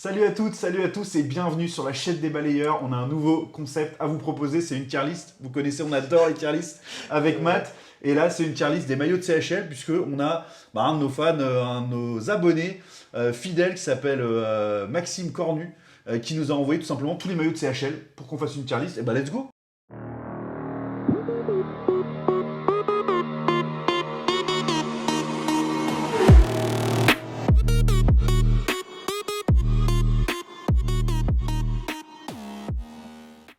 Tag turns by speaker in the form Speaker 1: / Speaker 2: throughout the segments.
Speaker 1: Salut à toutes, salut à tous et bienvenue sur la chaîne des balayeurs. On a un nouveau concept à vous proposer, c'est une tier list. Vous connaissez, on adore les tier lists avec Matt. Et là, c'est une tier list des maillots de CHL puisque on a un de nos fans, un de nos abonnés fidèles qui s'appelle Maxime Cornu qui nous a envoyé tout simplement tous les maillots de CHL pour qu'on fasse une tier list. Et bah let's go.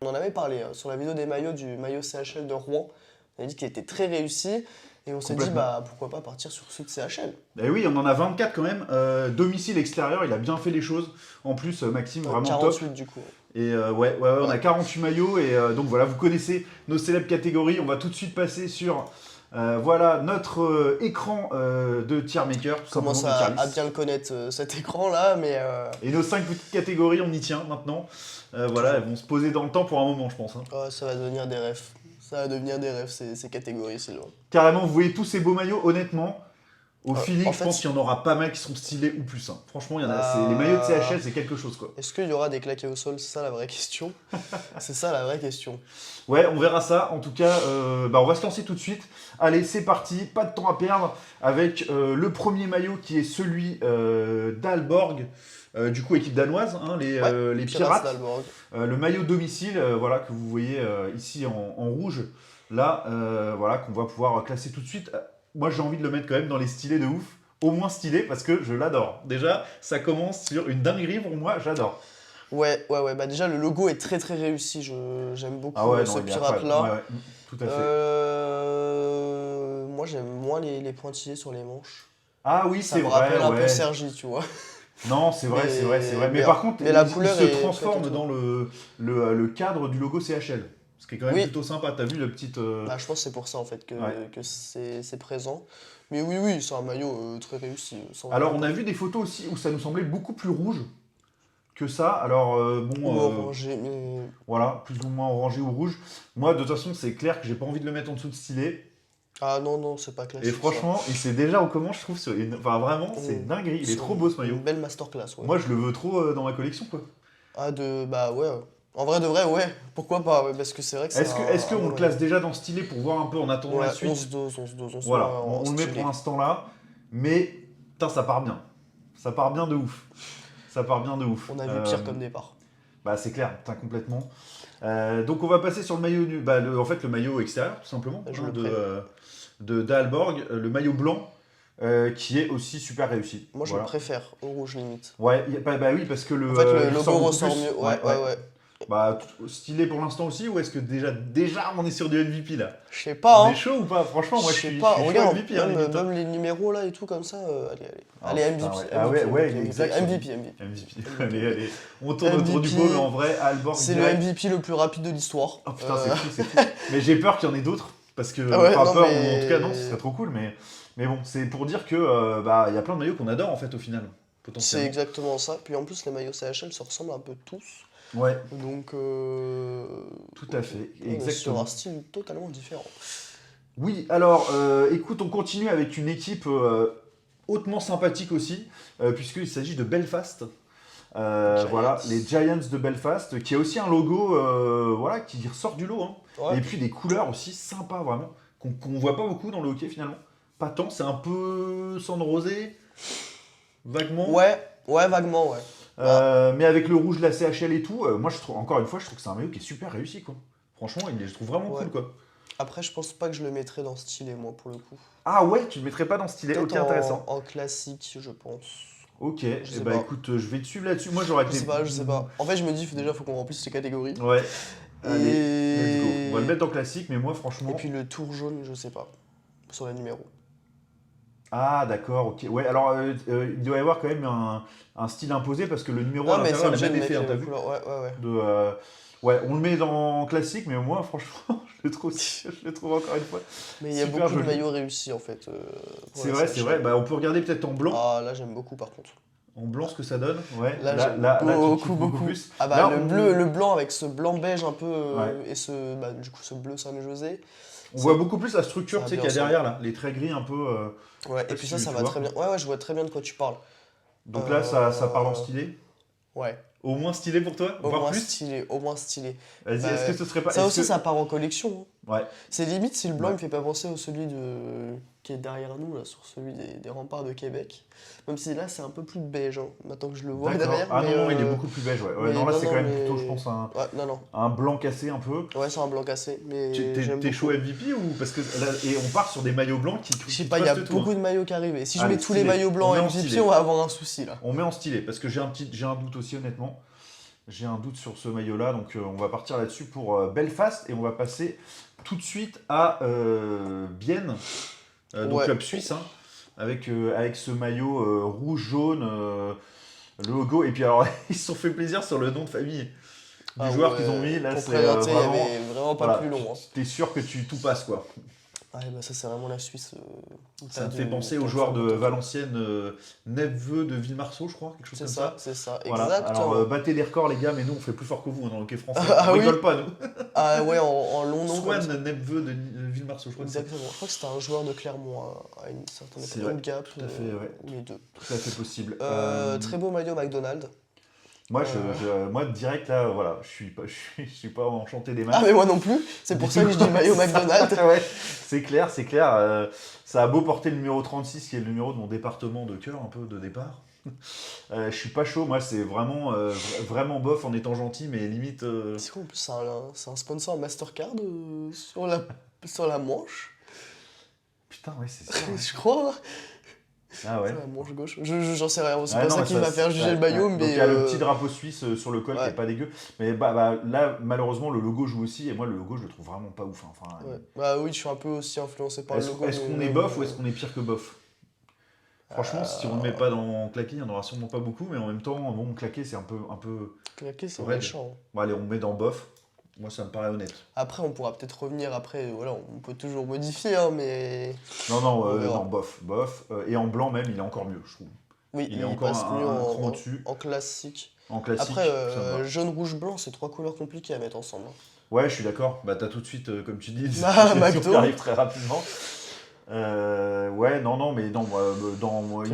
Speaker 2: On en avait parlé sur la vidéo des maillots du maillot CHL de Rouen. On avait dit qu'il était très réussi et on s'est dit pourquoi pas partir sur ceux de CHL.
Speaker 1: Et oui, on en a 24 quand même. Domicile extérieur, il a bien fait les choses. En plus, Maxime, vraiment
Speaker 2: 48
Speaker 1: top.
Speaker 2: du coup.
Speaker 1: Et on a 48 maillots et donc voilà, vous connaissez nos célèbres catégories. On va tout de suite passer sur notre écran de tier maker.
Speaker 2: On commence à bien le connaître cet écran là, mais...
Speaker 1: Et nos 5 petites catégories, on y tient maintenant. Voilà, elles vont se poser dans le temps pour un moment, je pense. Hein.
Speaker 2: Oh, ça va devenir des rêves. Ça va devenir des rêves ces catégories, c'est loin.
Speaker 1: Carrément, vous voyez tous ces beaux maillots, honnêtement. Au feeling, je pense
Speaker 2: fait,
Speaker 1: qu'il y en aura pas mal qui seront stylés ou plus. Hein. Franchement, il y en a. Les maillots de CHL, c'est quelque chose quoi.
Speaker 2: Est-ce qu'il y aura des claqués au sol? C'est ça la vraie question. C'est ça la vraie question.
Speaker 1: Ouais, on verra ça. En tout cas, on va se lancer tout de suite. Allez, c'est parti. Pas de temps à perdre avec le premier maillot qui est celui d'Aalborg. Du coup, équipe danoise, hein, les Pirates. Le maillot domicile, voilà, que vous voyez ici en rouge. Là, voilà, qu'on va pouvoir classer tout de suite. Moi, j'ai envie de le mettre quand même dans les stylés de ouf. Au moins stylé, parce que je l'adore. Déjà, ça commence sur une dinguerie pour moi, j'adore.
Speaker 2: Ouais. Bah déjà, le logo est très réussi. J'aime beaucoup ce pirate-là.
Speaker 1: Ouais, tout à fait.
Speaker 2: Moi, j'aime moins les pointillés sur les manches.
Speaker 1: Ah oui, c'est vrai.
Speaker 2: Ça me rappelle un peu Sergi, tu vois.
Speaker 1: Non, c'est vrai. Mais par contre, il se transforme dans le cadre du logo CHL. Ce qui est quand même plutôt sympa. T'as vu le petit...
Speaker 2: Bah, je pense que c'est pour ça en fait que c'est présent. Mais oui, c'est un maillot très réussi.
Speaker 1: Alors, on a vu des photos aussi où ça nous semblait beaucoup plus rouge que ça. Alors,
Speaker 2: orangé, mais...
Speaker 1: Voilà, plus ou moins orangé ou rouge. Moi, de toute façon, c'est clair que j'ai pas envie de le mettre en dessous de stylet.
Speaker 2: Ah non, c'est pas classique.
Speaker 1: Et franchement, il s'est déjà au comment, je trouve. Enfin, vraiment, c'est dinguerie. Il est trop beau ce maillot.
Speaker 2: Une belle masterclass, ouais.
Speaker 1: Moi, je le veux trop dans ma collection, quoi.
Speaker 2: Bah ouais. En vrai de vrai, ouais. Pourquoi pas, ouais, parce que c'est vrai que c'est.
Speaker 1: Est-ce qu'on le classe déjà dans stylé pour voir un peu en attendant la suite?
Speaker 2: 11-12.
Speaker 1: Voilà, on le met pour l'instant là. Mais, putain, ça part bien. Ça part bien de ouf.
Speaker 2: On a vu pire comme départ.
Speaker 1: Bah, c'est clair, putain, complètement. Donc, on va passer sur le maillot le maillot extérieur, tout simplement. D'Aalborg, le maillot blanc. Qui est aussi super réussi.
Speaker 2: Moi, je le préfère au rouge limite.
Speaker 1: Ouais, bah oui, parce que le
Speaker 2: logo ressort mieux. Ouais.
Speaker 1: Bah, stylé pour l'instant aussi, ou est-ce que déjà on est sur du MVP là?
Speaker 2: Je sais pas.
Speaker 1: On est chaud ou pas? Franchement, moi je suis chaud MVP.
Speaker 2: Même les numéros là et tout comme ça. Allez, MVP.
Speaker 1: MVP. Allez. On tourne autour du pot, mais en vrai, Aalborg.
Speaker 2: C'est le MVP le plus rapide de l'histoire.
Speaker 1: Oh putain, c'est fou. Mais j'ai peur qu'il y en ait d'autres. Parce que, en tout cas, non, ce serait trop cool, mais bon, c'est pour dire que il y a plein de maillots qu'on adore en fait au final.
Speaker 2: C'est exactement ça. Puis en plus, les maillots CHL se ressemblent un peu tous.
Speaker 1: Ouais.
Speaker 2: Donc.
Speaker 1: Tout à fait, exactement.
Speaker 2: Sur un style totalement différent.
Speaker 1: Oui, alors, écoute, on continue avec une équipe hautement sympathique aussi, puisqu'il s'agit de Belfast. Voilà, les Giants de Belfast, qui a aussi un logo qui ressort du lot. Hein. Ouais. Et puis des couleurs aussi sympas, vraiment, qu'on voit pas beaucoup dans le hockey finalement. Pas tant, c'est un peu cendre rosé, vaguement.
Speaker 2: Ouais, vaguement, ouais.
Speaker 1: Mais avec le rouge de la CHL et tout, moi je trouve que c'est un maillot qui est super réussi, quoi. Franchement, je trouve vraiment cool, quoi.
Speaker 2: Après, je pense pas que je le mettrais dans stylé, moi, pour le coup.
Speaker 1: Ah ouais, tu le mettrais pas dans stylé, ok, intéressant.
Speaker 2: En classique, je pense.
Speaker 1: Ok, écoute, je vais te suivre là-dessus. Moi j'aurais été.
Speaker 2: Je sais pas. En fait, je me dis, déjà, faut qu'on remplisse ces catégories.
Speaker 1: Ouais. Allez, let's go. On va le mettre en classique, mais moi franchement.
Speaker 2: Et puis le tour jaune, je sais pas. Sur les numéros.
Speaker 1: Ah d'accord, ok. Ouais, alors il doit y avoir quand même un style imposé parce que le numéro à l'intérieur a même effet, hein, t'as vu? Ouais, on le met dans classique, mais moi franchement, je le trouve encore une fois.
Speaker 2: Mais il y a beaucoup de maillots réussis en fait.
Speaker 1: C'est vrai. Bah, on peut regarder peut-être en blanc.
Speaker 2: Ah là j'aime beaucoup par contre.
Speaker 1: En blanc, ce que ça donne, ouais.
Speaker 2: Là, beaucoup plus. Ah bah là, le blanc avec ce blanc beige un peu et du coup ce bleu San-José.
Speaker 1: On voit beaucoup plus la structure, tu sais, qu'il y a derrière là, les traits gris un peu.
Speaker 2: Ouais, et puis ça va très bien. Ouais, je vois très bien de quoi tu parles.
Speaker 1: Donc là, ça parle en stylé.
Speaker 2: Ouais,
Speaker 1: Au moins stylé pour toi,
Speaker 2: au
Speaker 1: voire
Speaker 2: moins
Speaker 1: plus.
Speaker 2: stylé, au moins stylé.
Speaker 1: Vas-y,
Speaker 2: Bah,
Speaker 1: est-ce que ce serait pas.
Speaker 2: ça
Speaker 1: est-ce
Speaker 2: aussi,
Speaker 1: que-
Speaker 2: ça part en collection, hein.
Speaker 1: Ouais,
Speaker 2: C'est limite si le blanc
Speaker 1: ouais.
Speaker 2: il me fait pas penser au celui qui est derrière nous, là, sur celui des remparts de Québec. Même si là, c'est un peu plus beige, hein, maintenant que je le vois
Speaker 1: D'accord.
Speaker 2: derrière.
Speaker 1: Ah
Speaker 2: Mais,
Speaker 1: non, non, il est beaucoup plus beige, ouais. Ouais,
Speaker 2: mais
Speaker 1: non, là,
Speaker 2: non,
Speaker 1: c'est
Speaker 2: non,
Speaker 1: quand même
Speaker 2: mais...
Speaker 1: plutôt, je pense,
Speaker 2: Ouais, non, non.
Speaker 1: un blanc cassé un peu.
Speaker 2: Ouais, c'est un blanc cassé, mais j'aime
Speaker 1: T'es chaud
Speaker 2: beaucoup.
Speaker 1: MVP ou. Parce que là, et on part sur des maillots blancs qui
Speaker 2: Je sais pas, il y a
Speaker 1: trustent tout,
Speaker 2: beaucoup
Speaker 1: hein.
Speaker 2: de maillots qui arrivent. Et si je
Speaker 1: Allez,
Speaker 2: mets tous les
Speaker 1: stylé.
Speaker 2: maillots
Speaker 1: On
Speaker 2: blancs
Speaker 1: met en
Speaker 2: MVP,
Speaker 1: stylé.
Speaker 2: on va avoir un souci, là.
Speaker 1: On met en stylé, parce que j'ai un doute aussi, honnêtement. J'ai un doute sur ce maillot-là, donc on va partir là-dessus pour Belfast et on va passer tout de suite à Bienne, donc
Speaker 2: Ouais.
Speaker 1: club suisse, hein, avec ce maillot rouge-jaune, le logo. Et puis alors, ils se sont fait plaisir sur le nom de famille du
Speaker 2: Ah
Speaker 1: joueur
Speaker 2: ouais,
Speaker 1: qu'ils ont mis. Là,
Speaker 2: pour
Speaker 1: c'est
Speaker 2: présenter, il y
Speaker 1: vraiment.
Speaker 2: avait vraiment pas
Speaker 1: Voilà,
Speaker 2: plus long, hein.
Speaker 1: t'es sûr que tu tout passes, quoi.
Speaker 2: Ouais, bah ça, c'est vraiment la Suisse. Où
Speaker 1: Ça
Speaker 2: t'as
Speaker 1: me fait
Speaker 2: de-
Speaker 1: penser
Speaker 2: t'as
Speaker 1: au
Speaker 2: de
Speaker 1: joueur
Speaker 2: ça,
Speaker 1: de
Speaker 2: t'as de-
Speaker 1: Valenciennes, Neveu de Villemarceau, je crois, quelque chose comme ça.
Speaker 2: C'est ça,
Speaker 1: Voilà.
Speaker 2: exactement.
Speaker 1: Alors, battez les records, les gars, mais nous, on fait plus fort que vous hein, dans le hockey français.
Speaker 2: Ah
Speaker 1: On
Speaker 2: oui.
Speaker 1: rigole pas, nous.
Speaker 2: Ah ouais, en long nom comme ça.
Speaker 1: Swan Neveu de Villemarceau, je crois que c'est
Speaker 2: Exactement. Je crois que c'était un joueur de Clermont à une certaine
Speaker 1: C'est
Speaker 2: époque.
Speaker 1: vrai,
Speaker 2: Ou Gap,
Speaker 1: tout à fait, ouais.
Speaker 2: ou les deux.
Speaker 1: tout à fait possible.
Speaker 2: Très beau maillot McDonald's.
Speaker 1: Moi,
Speaker 2: euh,
Speaker 1: moi, direct, là, voilà, je suis pas enchanté des
Speaker 2: Ah
Speaker 1: masses.
Speaker 2: mais moi non plus, c'est pour ça que je dis maillot McDonald's.
Speaker 1: Ouais, c'est clair, c'est clair. Ça a beau porter le numéro 36, qui est le numéro de mon département de cœur, un peu de départ. Je suis pas chaud, moi, c'est vraiment, vraiment bof en étant gentil, mais limite.
Speaker 2: C'est quoi en plus, c'est un sponsor Mastercard sur la manche,
Speaker 1: Putain, ouais, c'est sûr. Ouais.
Speaker 2: je crois.
Speaker 1: Ah ouais.
Speaker 2: Sur la manche gauche. J'en sais rien, c'est
Speaker 1: Ouais,
Speaker 2: pas
Speaker 1: non,
Speaker 2: ça
Speaker 1: mais
Speaker 2: qui va faire juger le maillot,
Speaker 1: Donc
Speaker 2: mais.
Speaker 1: il y a le petit drapeau suisse sur le col qui
Speaker 2: ouais.
Speaker 1: est pas dégueu. Mais là, malheureusement, le logo joue aussi. Et moi, le logo, je le trouve vraiment pas ouf. Enfin,
Speaker 2: Ouais. Bah oui, je suis un peu aussi influencé par le logo.
Speaker 1: est-ce qu'on
Speaker 2: mais-
Speaker 1: est bof ou est-ce qu'on est pire que bof? Franchement, si on ne met pas dans claqué, il n'y en aura sûrement pas beaucoup. Mais en même temps, bon, claqué, c'est un peu.
Speaker 2: Claqué, c'est
Speaker 1: Ouais,
Speaker 2: méchant.
Speaker 1: Bon, allez, on met dans bof. Moi, ça me paraît honnête.
Speaker 2: Après, on pourra peut-être revenir après, voilà, on peut toujours modifier, hein, mais.
Speaker 1: Non, non,
Speaker 2: On verra.
Speaker 1: non, bof. Et en blanc, même, il est encore mieux, je trouve.
Speaker 2: Oui,
Speaker 1: Il est encore
Speaker 2: passe mieux
Speaker 1: un cran au-dessus.
Speaker 2: en classique.
Speaker 1: En classique,
Speaker 2: Après,
Speaker 1: ça me va.
Speaker 2: jaune, rouge, blanc, c'est trois couleurs compliquées à mettre ensemble, hein.
Speaker 1: Ouais, je suis d'accord. Bah, t'as tout de suite, comme tu dis,
Speaker 2: Ah,
Speaker 1: des
Speaker 2: McDo.
Speaker 1: questions qui arrivent très rapidement. Ouais, non, mais non, il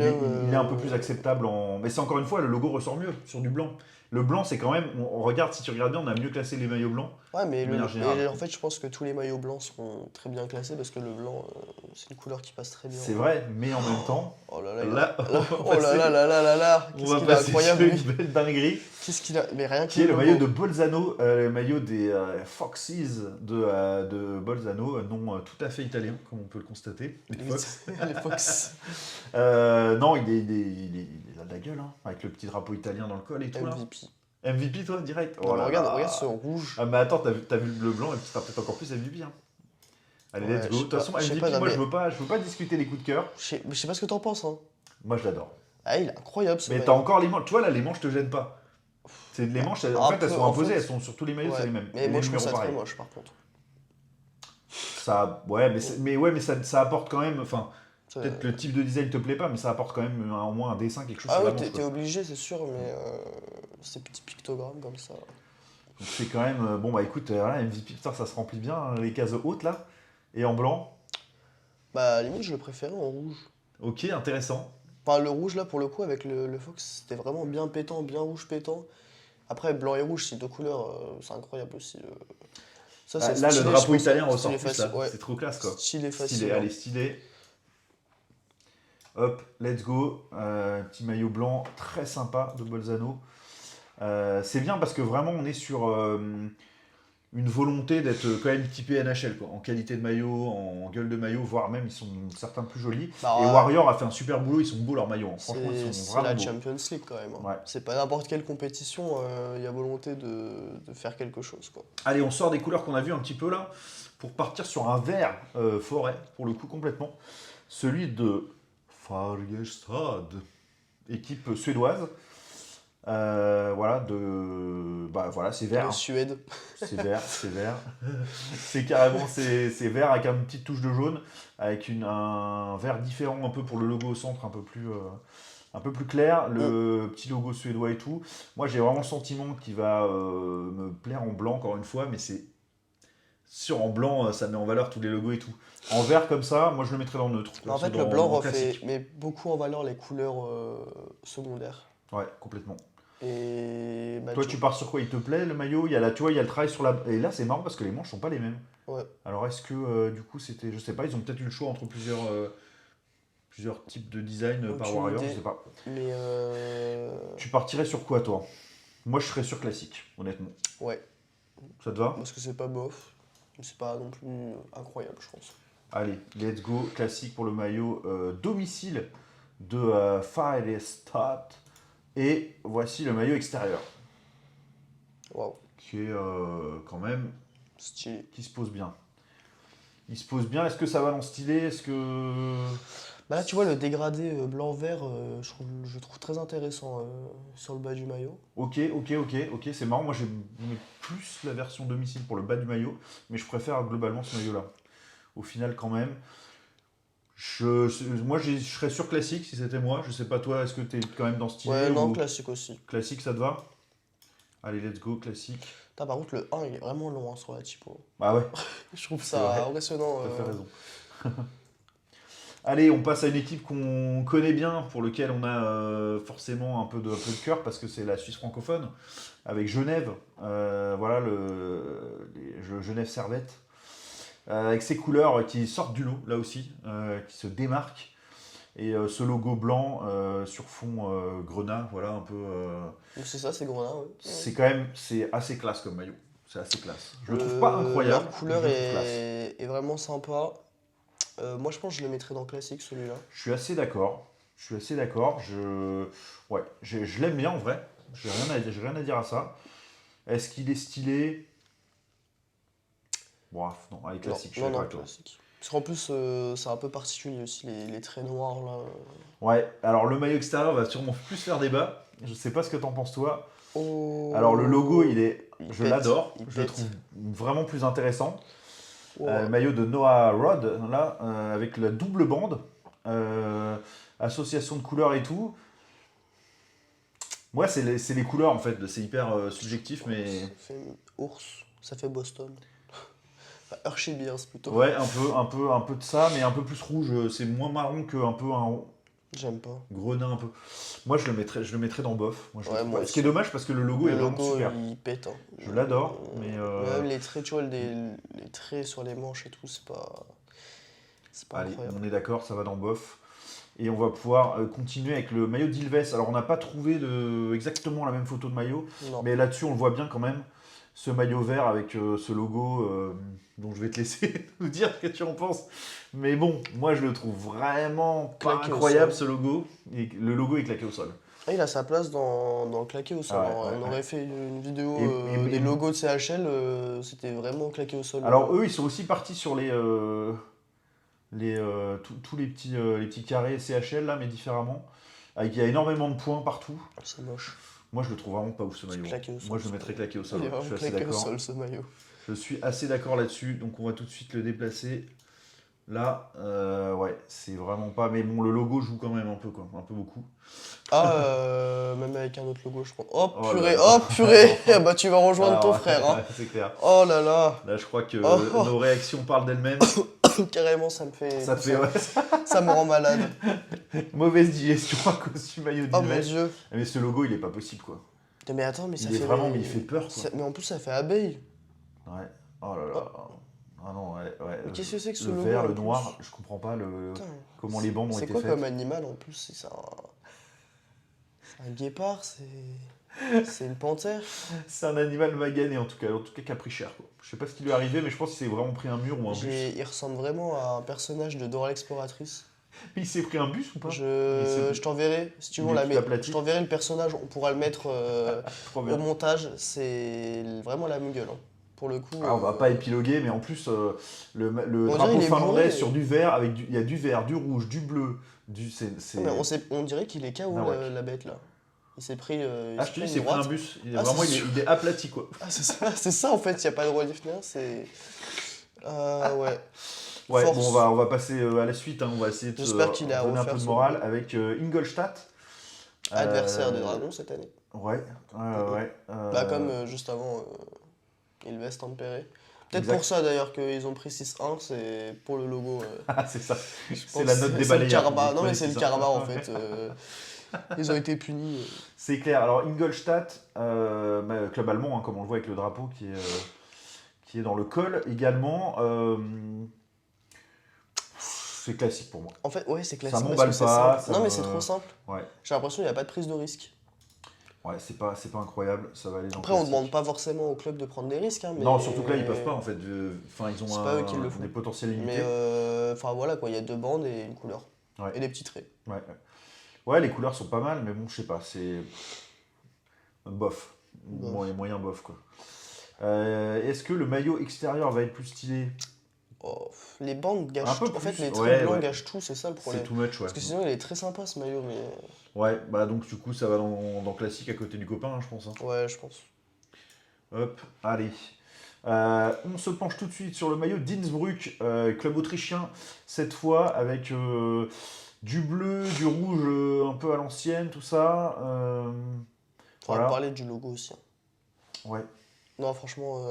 Speaker 1: est un peu plus acceptable en. Mais c'est encore une fois, le logo ressort mieux sur du blanc. Le blanc, c'est quand même. On regarde, si tu regardes bien, on a mieux classé les maillots blancs.
Speaker 2: Ouais, mais
Speaker 1: De manière générale.
Speaker 2: et en fait, je pense que tous les maillots blancs seront très bien classés parce que le blanc, c'est une couleur qui passe très bien.
Speaker 1: C'est vrai, mais en même temps.
Speaker 2: Oh là là,
Speaker 1: Là,
Speaker 2: là,
Speaker 1: on va
Speaker 2: oh là là là là là là,
Speaker 1: On
Speaker 2: qu'est-ce
Speaker 1: va
Speaker 2: qu'il est
Speaker 1: passer
Speaker 2: incroyable,
Speaker 1: sur une
Speaker 2: lui.
Speaker 1: belle dinguerie.
Speaker 2: Qu'est-ce qu'il a, mais rien
Speaker 1: Qui est
Speaker 2: que
Speaker 1: le maillot de
Speaker 2: logo.
Speaker 1: Bolzano, le maillot des Foxes de Bolzano, nom tout à fait italien, comme on peut le constater. Les Fox.
Speaker 2: Les Fox.
Speaker 1: Non, il a de la gueule, hein, avec le petit drapeau italien dans le col et tout là.
Speaker 2: MVP.
Speaker 1: MVP, toi, direct.
Speaker 2: Non,
Speaker 1: Oh
Speaker 2: mais
Speaker 1: là
Speaker 2: regarde,
Speaker 1: là.
Speaker 2: regarde ce rouge.
Speaker 1: Ah, mais attends, t'as vu le bleu blanc et tu seras peut-être encore plus MVP. Hein. Allez,
Speaker 2: Ouais,
Speaker 1: let's
Speaker 2: je
Speaker 1: go.
Speaker 2: sais
Speaker 1: De toute
Speaker 2: pas,
Speaker 1: façon,
Speaker 2: je sais
Speaker 1: MVP,
Speaker 2: pas,
Speaker 1: moi,
Speaker 2: mais-
Speaker 1: je veux pas discuter les coups de cœur.
Speaker 2: Je sais pas ce que t'en penses, hein.
Speaker 1: Moi, je l'adore.
Speaker 2: Ah, il est incroyable ce
Speaker 1: Mais
Speaker 2: maillot.
Speaker 1: t'as encore les manches. Tu vois, là, les manches te gênent pas. C'est les manches, en
Speaker 2: Un
Speaker 1: fait, elles
Speaker 2: peu,
Speaker 1: sont
Speaker 2: en
Speaker 1: imposées.
Speaker 2: fait.
Speaker 1: Elles sont sur tous les maillots,
Speaker 2: Ouais,
Speaker 1: c'est les mêmes.
Speaker 2: mais
Speaker 1: Et
Speaker 2: moi,
Speaker 1: les
Speaker 2: je trouve
Speaker 1: numéros
Speaker 2: ça très
Speaker 1: pareils.
Speaker 2: moche, par contre.
Speaker 1: Ça, ouais, ça apporte quand même. Enfin,
Speaker 2: Ça-
Speaker 1: peut-être le type de design te plaît pas, mais ça apporte quand même au moins un dessin, quelque chose
Speaker 2: Ah
Speaker 1: sur
Speaker 2: oui,
Speaker 1: la manche.
Speaker 2: t'es
Speaker 1: quoi.
Speaker 2: obligé, c'est sûr, mais ces petits pictogrammes comme ça.
Speaker 1: Donc c'est quand même. Bon, bah écoute, voilà, MVP, putain, ça se remplit bien, hein, les cases hautes là. Et en blanc.
Speaker 2: Bah, à la limite, je le préférais en rouge.
Speaker 1: Ok, intéressant.
Speaker 2: Enfin, le rouge, là, pour le coup, avec le Fox, c'était vraiment bien pétant, bien rouge pétant. Après, blanc et rouge, c'est deux couleurs, c'est incroyable aussi. Ça,
Speaker 1: Ah,
Speaker 2: c'est
Speaker 1: là, le
Speaker 2: stylé,
Speaker 1: drapeau
Speaker 2: je pense,
Speaker 1: italien
Speaker 2: hein.
Speaker 1: ressort
Speaker 2: Stylé
Speaker 1: plus
Speaker 2: facile,
Speaker 1: là.
Speaker 2: ouais.
Speaker 1: C'est trop classe quoi.
Speaker 2: Stylé facile.
Speaker 1: Stylé,
Speaker 2: hein.
Speaker 1: allez, stylé. Hop, let's go. Petit maillot blanc, très sympa de Bolzano. C'est bien parce que vraiment on est sur une volonté d'être quand même typé NHL quoi, en qualité de maillot, en gueule de maillot, voire même ils sont certains plus jolis.
Speaker 2: Bah,
Speaker 1: Et Warrior a fait un super boulot, ils sont beaux leurs maillots. Hein. Franchement, ils sont
Speaker 2: c'est
Speaker 1: vraiment
Speaker 2: la
Speaker 1: beaux.
Speaker 2: Champions League quand même, hein.
Speaker 1: Ouais.
Speaker 2: C'est pas n'importe quelle compétition, il y a volonté de faire quelque chose, quoi.
Speaker 1: Allez, on sort des couleurs qu'on a vues un petit peu là pour partir sur un vert forêt pour le coup complètement. Celui de Färjestad, équipe suédoise. Voilà, c'est vert.
Speaker 2: De
Speaker 1: Hein.
Speaker 2: Suède.
Speaker 1: C'est vert, c'est vert. C'est carrément, c'est vert avec une petite touche de jaune, avec un vert différent un peu pour le logo au centre, un peu plus clair, le petit logo suédois et tout. Moi, j'ai vraiment le sentiment qu'il va me plaire en blanc encore une fois, mais c'est sûr en blanc, ça met en valeur tous les logos et tout. En vert comme ça, moi je le mettrais dans le neutre.
Speaker 2: En fait,
Speaker 1: Dans-
Speaker 2: le blanc
Speaker 1: dans
Speaker 2: refait
Speaker 1: classique.
Speaker 2: mais beaucoup en valeur les couleurs secondaires.
Speaker 1: Ouais, complètement.
Speaker 2: Et bah,
Speaker 1: Toi, tu pars sur quoi? Il te plaît le maillot? Il y a tu vois, il y a le travail sur la. Et là, c'est marrant parce que les manches sont pas les mêmes.
Speaker 2: Ouais.
Speaker 1: Alors, est-ce que du coup, c'était. Je sais pas, ils ont peut-être eu le choix entre plusieurs types de design par
Speaker 2: Aucune
Speaker 1: Warrior, je
Speaker 2: idée.
Speaker 1: sais pas.
Speaker 2: Mais
Speaker 1: Tu partirais sur quoi, toi? Moi, je serais sur classique, honnêtement.
Speaker 2: ouais,
Speaker 1: Ça te va?
Speaker 2: parce que c'est pas bof. Mais c'est pas non plus incroyable, je pense.
Speaker 1: Allez, let's go. Classique pour le maillot domicile de Firestone. Et voici le maillot extérieur,
Speaker 2: Waouh,
Speaker 1: qui est quand même.
Speaker 2: stylé.
Speaker 1: Qui se pose bien. Il se pose bien. Est-ce que ça va dans le stylet? Est-ce que.
Speaker 2: Bah là, tu vois, le dégradé blanc-vert, je le trouve très intéressant sur le bas du maillot.
Speaker 1: Ok, c'est marrant. Moi, j'aime plus la version domicile pour le bas du maillot, mais je préfère globalement ce maillot-là. Au final, quand même. Moi, je serais sur classique si c'était moi. Je sais pas toi, est-ce que tu es quand même dans stylé
Speaker 2: Ouais, non,
Speaker 1: ou
Speaker 2: classique aussi.
Speaker 1: classique, ça te va? Allez, let's go, classique.
Speaker 2: Putain, par contre, le 1, il est vraiment long hein, sur la typo.
Speaker 1: Ah ouais,
Speaker 2: Je trouve
Speaker 1: c'est
Speaker 2: ça
Speaker 1: vrai.
Speaker 2: impressionnant.
Speaker 1: T'as fait raison. Allez, on passe à une équipe qu'on connaît bien, pour laquelle on a forcément un peu de cœur, parce que c'est la Suisse francophone, avec Genève, voilà, Genève Servette, avec ses couleurs qui sortent du lot, là aussi, qui se démarquent, et ce logo blanc sur fond grenat, voilà, un peu...
Speaker 2: Donc c'est ça, c'est Grenat, ouais.
Speaker 1: c'est quand même, c'est assez classe comme maillot, c'est assez classe. Je le trouve pas incroyable,
Speaker 2: Leur couleur
Speaker 1: mais je le trouve classe.
Speaker 2: est vraiment sympa. Moi, je pense que je le mettrais dans classique, celui-là.
Speaker 1: Je suis assez d'accord. Je suis assez d'accord. Ouais, je l'aime bien en vrai. J'ai rien à dire à ça. Est-ce qu'il est stylé? Bref, non, allez, classique, je suis
Speaker 2: Non,
Speaker 1: d'accord
Speaker 2: non,
Speaker 1: avec toi.
Speaker 2: classique. Parce qu'en plus, c'est un peu particulier aussi, les traits noirs, là.
Speaker 1: Ouais, alors le maillot extérieur va sûrement plus faire débat. Je sais pas ce que t'en penses toi.
Speaker 2: Oh,
Speaker 1: Alors le logo,
Speaker 2: il
Speaker 1: je
Speaker 2: pète,
Speaker 1: l'adore.
Speaker 2: il
Speaker 1: Je le
Speaker 2: pète.
Speaker 1: trouve vraiment plus intéressant.
Speaker 2: Wow.
Speaker 1: Le maillot de Noah Rod, là, avec la double bande, association de couleurs et tout. Moi, c'est les couleurs en fait, c'est hyper subjectif, mais
Speaker 2: Ça fait ours, ça fait Boston. Enfin, Hershey Bears plutôt.
Speaker 1: ouais, un peu de ça, mais un peu plus rouge. C'est moins marron qu'un peu un
Speaker 2: J'aime pas.
Speaker 1: grenat un peu. Moi, je le mettrais dans bof. Moi, je le
Speaker 2: Ouais,
Speaker 1: trouve
Speaker 2: moi
Speaker 1: pas. Ce qui est
Speaker 2: aussi.
Speaker 1: dommage parce que le logo est
Speaker 2: Le
Speaker 1: vraiment
Speaker 2: logo,
Speaker 1: super.
Speaker 2: il pète. Hein.
Speaker 1: Je l'adore, mais
Speaker 2: Même les traits, tu vois, les traits sur les manches et tout, c'est pas
Speaker 1: allez,
Speaker 2: incroyable.
Speaker 1: on est d'accord, ça va dans bof. Et on va pouvoir continuer avec le maillot d'Ilves. Alors, on n'a pas trouvé exactement la même photo de maillot,
Speaker 2: Non.
Speaker 1: mais là-dessus, on le voit bien quand même. Ce maillot vert avec ce logo dont je vais te laisser nous dire ce que tu en penses. Mais bon, moi je le trouve vraiment pas
Speaker 2: Claqué au
Speaker 1: incroyable
Speaker 2: sol.
Speaker 1: ce logo. Et le logo est claqué au sol.
Speaker 2: Ah, il a sa place dans le claqué au sol.
Speaker 1: Ah ouais,
Speaker 2: Hein.
Speaker 1: ouais,
Speaker 2: On
Speaker 1: ouais.
Speaker 2: aurait fait une vidéo
Speaker 1: Et-
Speaker 2: des logos de CHL, c'était vraiment claqué au sol.
Speaker 1: Alors eux, ils sont aussi partis sur tous les petits carrés CHL là, mais différemment. Il y a énormément de points partout.
Speaker 2: C'est moche.
Speaker 1: Moi je le trouve vraiment pas ouf ce maillot.
Speaker 2: Claqué au sol.
Speaker 1: Moi je le mettrais claqué au sol.
Speaker 2: Il est
Speaker 1: Ouais. Je
Speaker 2: vraiment
Speaker 1: suis assez
Speaker 2: claqué au
Speaker 1: d'accord.
Speaker 2: sol ce maillot.
Speaker 1: Je suis assez d'accord là-dessus. Donc on va tout de suite le déplacer. Là, ouais, c'est vraiment pas. Mais bon, le logo joue quand même un peu, quoi, un peu beaucoup.
Speaker 2: Ah, même avec un autre logo, je pense. Oh
Speaker 1: Oh là
Speaker 2: purée,
Speaker 1: là.
Speaker 2: oh purée Bah tu vas rejoindre ton
Speaker 1: Alors,
Speaker 2: frère. Hein.
Speaker 1: c'est clair.
Speaker 2: Oh là là
Speaker 1: Là, je crois que
Speaker 2: Oh, oh.
Speaker 1: nos réactions parlent d'elles-mêmes.
Speaker 2: Carrément, ça me fait.
Speaker 1: Ça te fait ouais,
Speaker 2: Ça me rend malade.
Speaker 1: mauvaise digestion à cause du maillot
Speaker 2: Oh mon
Speaker 1: d'Ilves.
Speaker 2: dieu.
Speaker 1: Mais ce logo, il est pas possible, quoi.
Speaker 2: Mais attends, mais ça
Speaker 1: Il est
Speaker 2: fait.
Speaker 1: vraiment, mais il fait peur, quoi.
Speaker 2: Mais en plus, ça fait abeille.
Speaker 1: Ouais. Oh là là. Ah non, ouais.
Speaker 2: Mais qu'est-ce que c'est que ce
Speaker 1: Le
Speaker 2: logo
Speaker 1: vert,
Speaker 2: en
Speaker 1: le
Speaker 2: plus
Speaker 1: noir, je comprends pas
Speaker 2: Putain,
Speaker 1: comment les bandes ont
Speaker 2: c'est
Speaker 1: été
Speaker 2: quoi
Speaker 1: faites.
Speaker 2: comme animal en plus? C'est un guépard, c'est une panthère.
Speaker 1: C'est un animal magané en tout cas qui a pris cher, quoi. Je sais pas ce qui lui est arrivé, mais je pense qu'il s'est vraiment pris un mur ou un bus.
Speaker 2: Il ressemble vraiment à un personnage de Dora l'Exploratrice.
Speaker 1: Il s'est pris un bus ou pas?
Speaker 2: Je t'enverrai, si tu veux,
Speaker 1: Il est tout aplati.
Speaker 2: je t'enverrai le personnage, on pourra le mettre
Speaker 1: Trop
Speaker 2: au
Speaker 1: bien.
Speaker 2: montage, c'est vraiment la même gueule. Hein. Pour le coup.
Speaker 1: Ah, on va pas épiloguer, mais en plus, le
Speaker 2: On
Speaker 1: drapeau
Speaker 2: dirait il est
Speaker 1: finlandais
Speaker 2: bourré.
Speaker 1: sur du vert, il y a du vert, du rouge, du bleu,
Speaker 2: Mais on dirait qu'il est KO
Speaker 1: Ah ouais.
Speaker 2: la bête là. Il s'est pris.
Speaker 1: Ah, je te dis, c'est pris un bus.
Speaker 2: Ah,
Speaker 1: Vraiment,
Speaker 2: c'est
Speaker 1: il est aplati, quoi.
Speaker 2: Ah, c'est ça en fait, il n'y a pas de relief ni rien, c'est. Ouais.
Speaker 1: Ouais,
Speaker 2: Force.
Speaker 1: bon, on va passer à la suite. Hein. On va essayer de se
Speaker 2: J'espère qu'il a
Speaker 1: donner un
Speaker 2: refaire
Speaker 1: peu de
Speaker 2: son
Speaker 1: morale
Speaker 2: logo.
Speaker 1: avec Ingolstadt.
Speaker 2: Adversaire de
Speaker 1: Euh,
Speaker 2: Dragon cette année.
Speaker 1: Ouais, ouais.
Speaker 2: Bah, comme juste avant, Ilves Tampere. Peut-être
Speaker 1: Exact.
Speaker 2: pour ça d'ailleurs qu'ils ont pris 6-1, c'est pour le logo.
Speaker 1: Ah, c'est ça.
Speaker 2: Je
Speaker 1: C'est
Speaker 2: pense
Speaker 1: la
Speaker 2: que
Speaker 1: note des
Speaker 2: c'est le
Speaker 1: balayeurs.
Speaker 2: karma. Non, mais c'est le
Speaker 1: ça.
Speaker 2: karma en
Speaker 1: Ouais.
Speaker 2: fait. Ils ont été punis.
Speaker 1: C'est clair. Alors, Ingolstadt, club allemand, hein, comme on le voit avec le drapeau qui est dans le col également. C'est classique pour moi.
Speaker 2: En fait, ouais, c'est
Speaker 1: Ça
Speaker 2: classique parce que
Speaker 1: m'emballe
Speaker 2: c'est
Speaker 1: pas.
Speaker 2: simple. Non, mais c'est trop simple.
Speaker 1: Ouais,
Speaker 2: J'ai l'impression qu'il n'y a pas de prise de risque.
Speaker 1: ouais, c'est pas incroyable. Ça va aller dans le
Speaker 2: Après, on ne
Speaker 1: classique.
Speaker 2: demande pas forcément au club de prendre des risques, hein, mais...
Speaker 1: Non, surtout que là, ils peuvent pas en fait. Enfin, ils ont
Speaker 2: C'est pas eux qui le font.
Speaker 1: des potentiels
Speaker 2: Mais,
Speaker 1: limités.
Speaker 2: enfin, voilà, quoi, il y a 2 bandes et une couleur.
Speaker 1: Ouais,
Speaker 2: Et des petits traits.
Speaker 1: ouais, ouais. Ouais, les couleurs sont pas mal, mais bon, je sais pas, c'est bof.
Speaker 2: Bof.
Speaker 1: Moyen bof, quoi. Est-ce que le maillot extérieur va être plus stylé?
Speaker 2: Oh, les bandes
Speaker 1: Un
Speaker 2: gâchent
Speaker 1: peu
Speaker 2: tout. En fait,
Speaker 1: plus,
Speaker 2: les traits
Speaker 1: ouais,
Speaker 2: blancs
Speaker 1: ouais.
Speaker 2: gâchent tout, c'est ça le
Speaker 1: C'est
Speaker 2: problème.
Speaker 1: too much, ouais.
Speaker 2: Parce que sinon, il est très sympa ce maillot, mais...
Speaker 1: Ouais, bah donc du coup, ça va dans classique à côté du copain, hein, je pense, hein.
Speaker 2: Ouais, je pense.
Speaker 1: Hop, allez. On se penche tout de suite sur le maillot d'Innsbruck, club autrichien, cette fois avec du bleu, du rouge un peu à l'ancienne, tout ça.
Speaker 2: Faudra
Speaker 1: Voilà.
Speaker 2: parler du logo aussi, hein.
Speaker 1: Ouais,
Speaker 2: Non, franchement,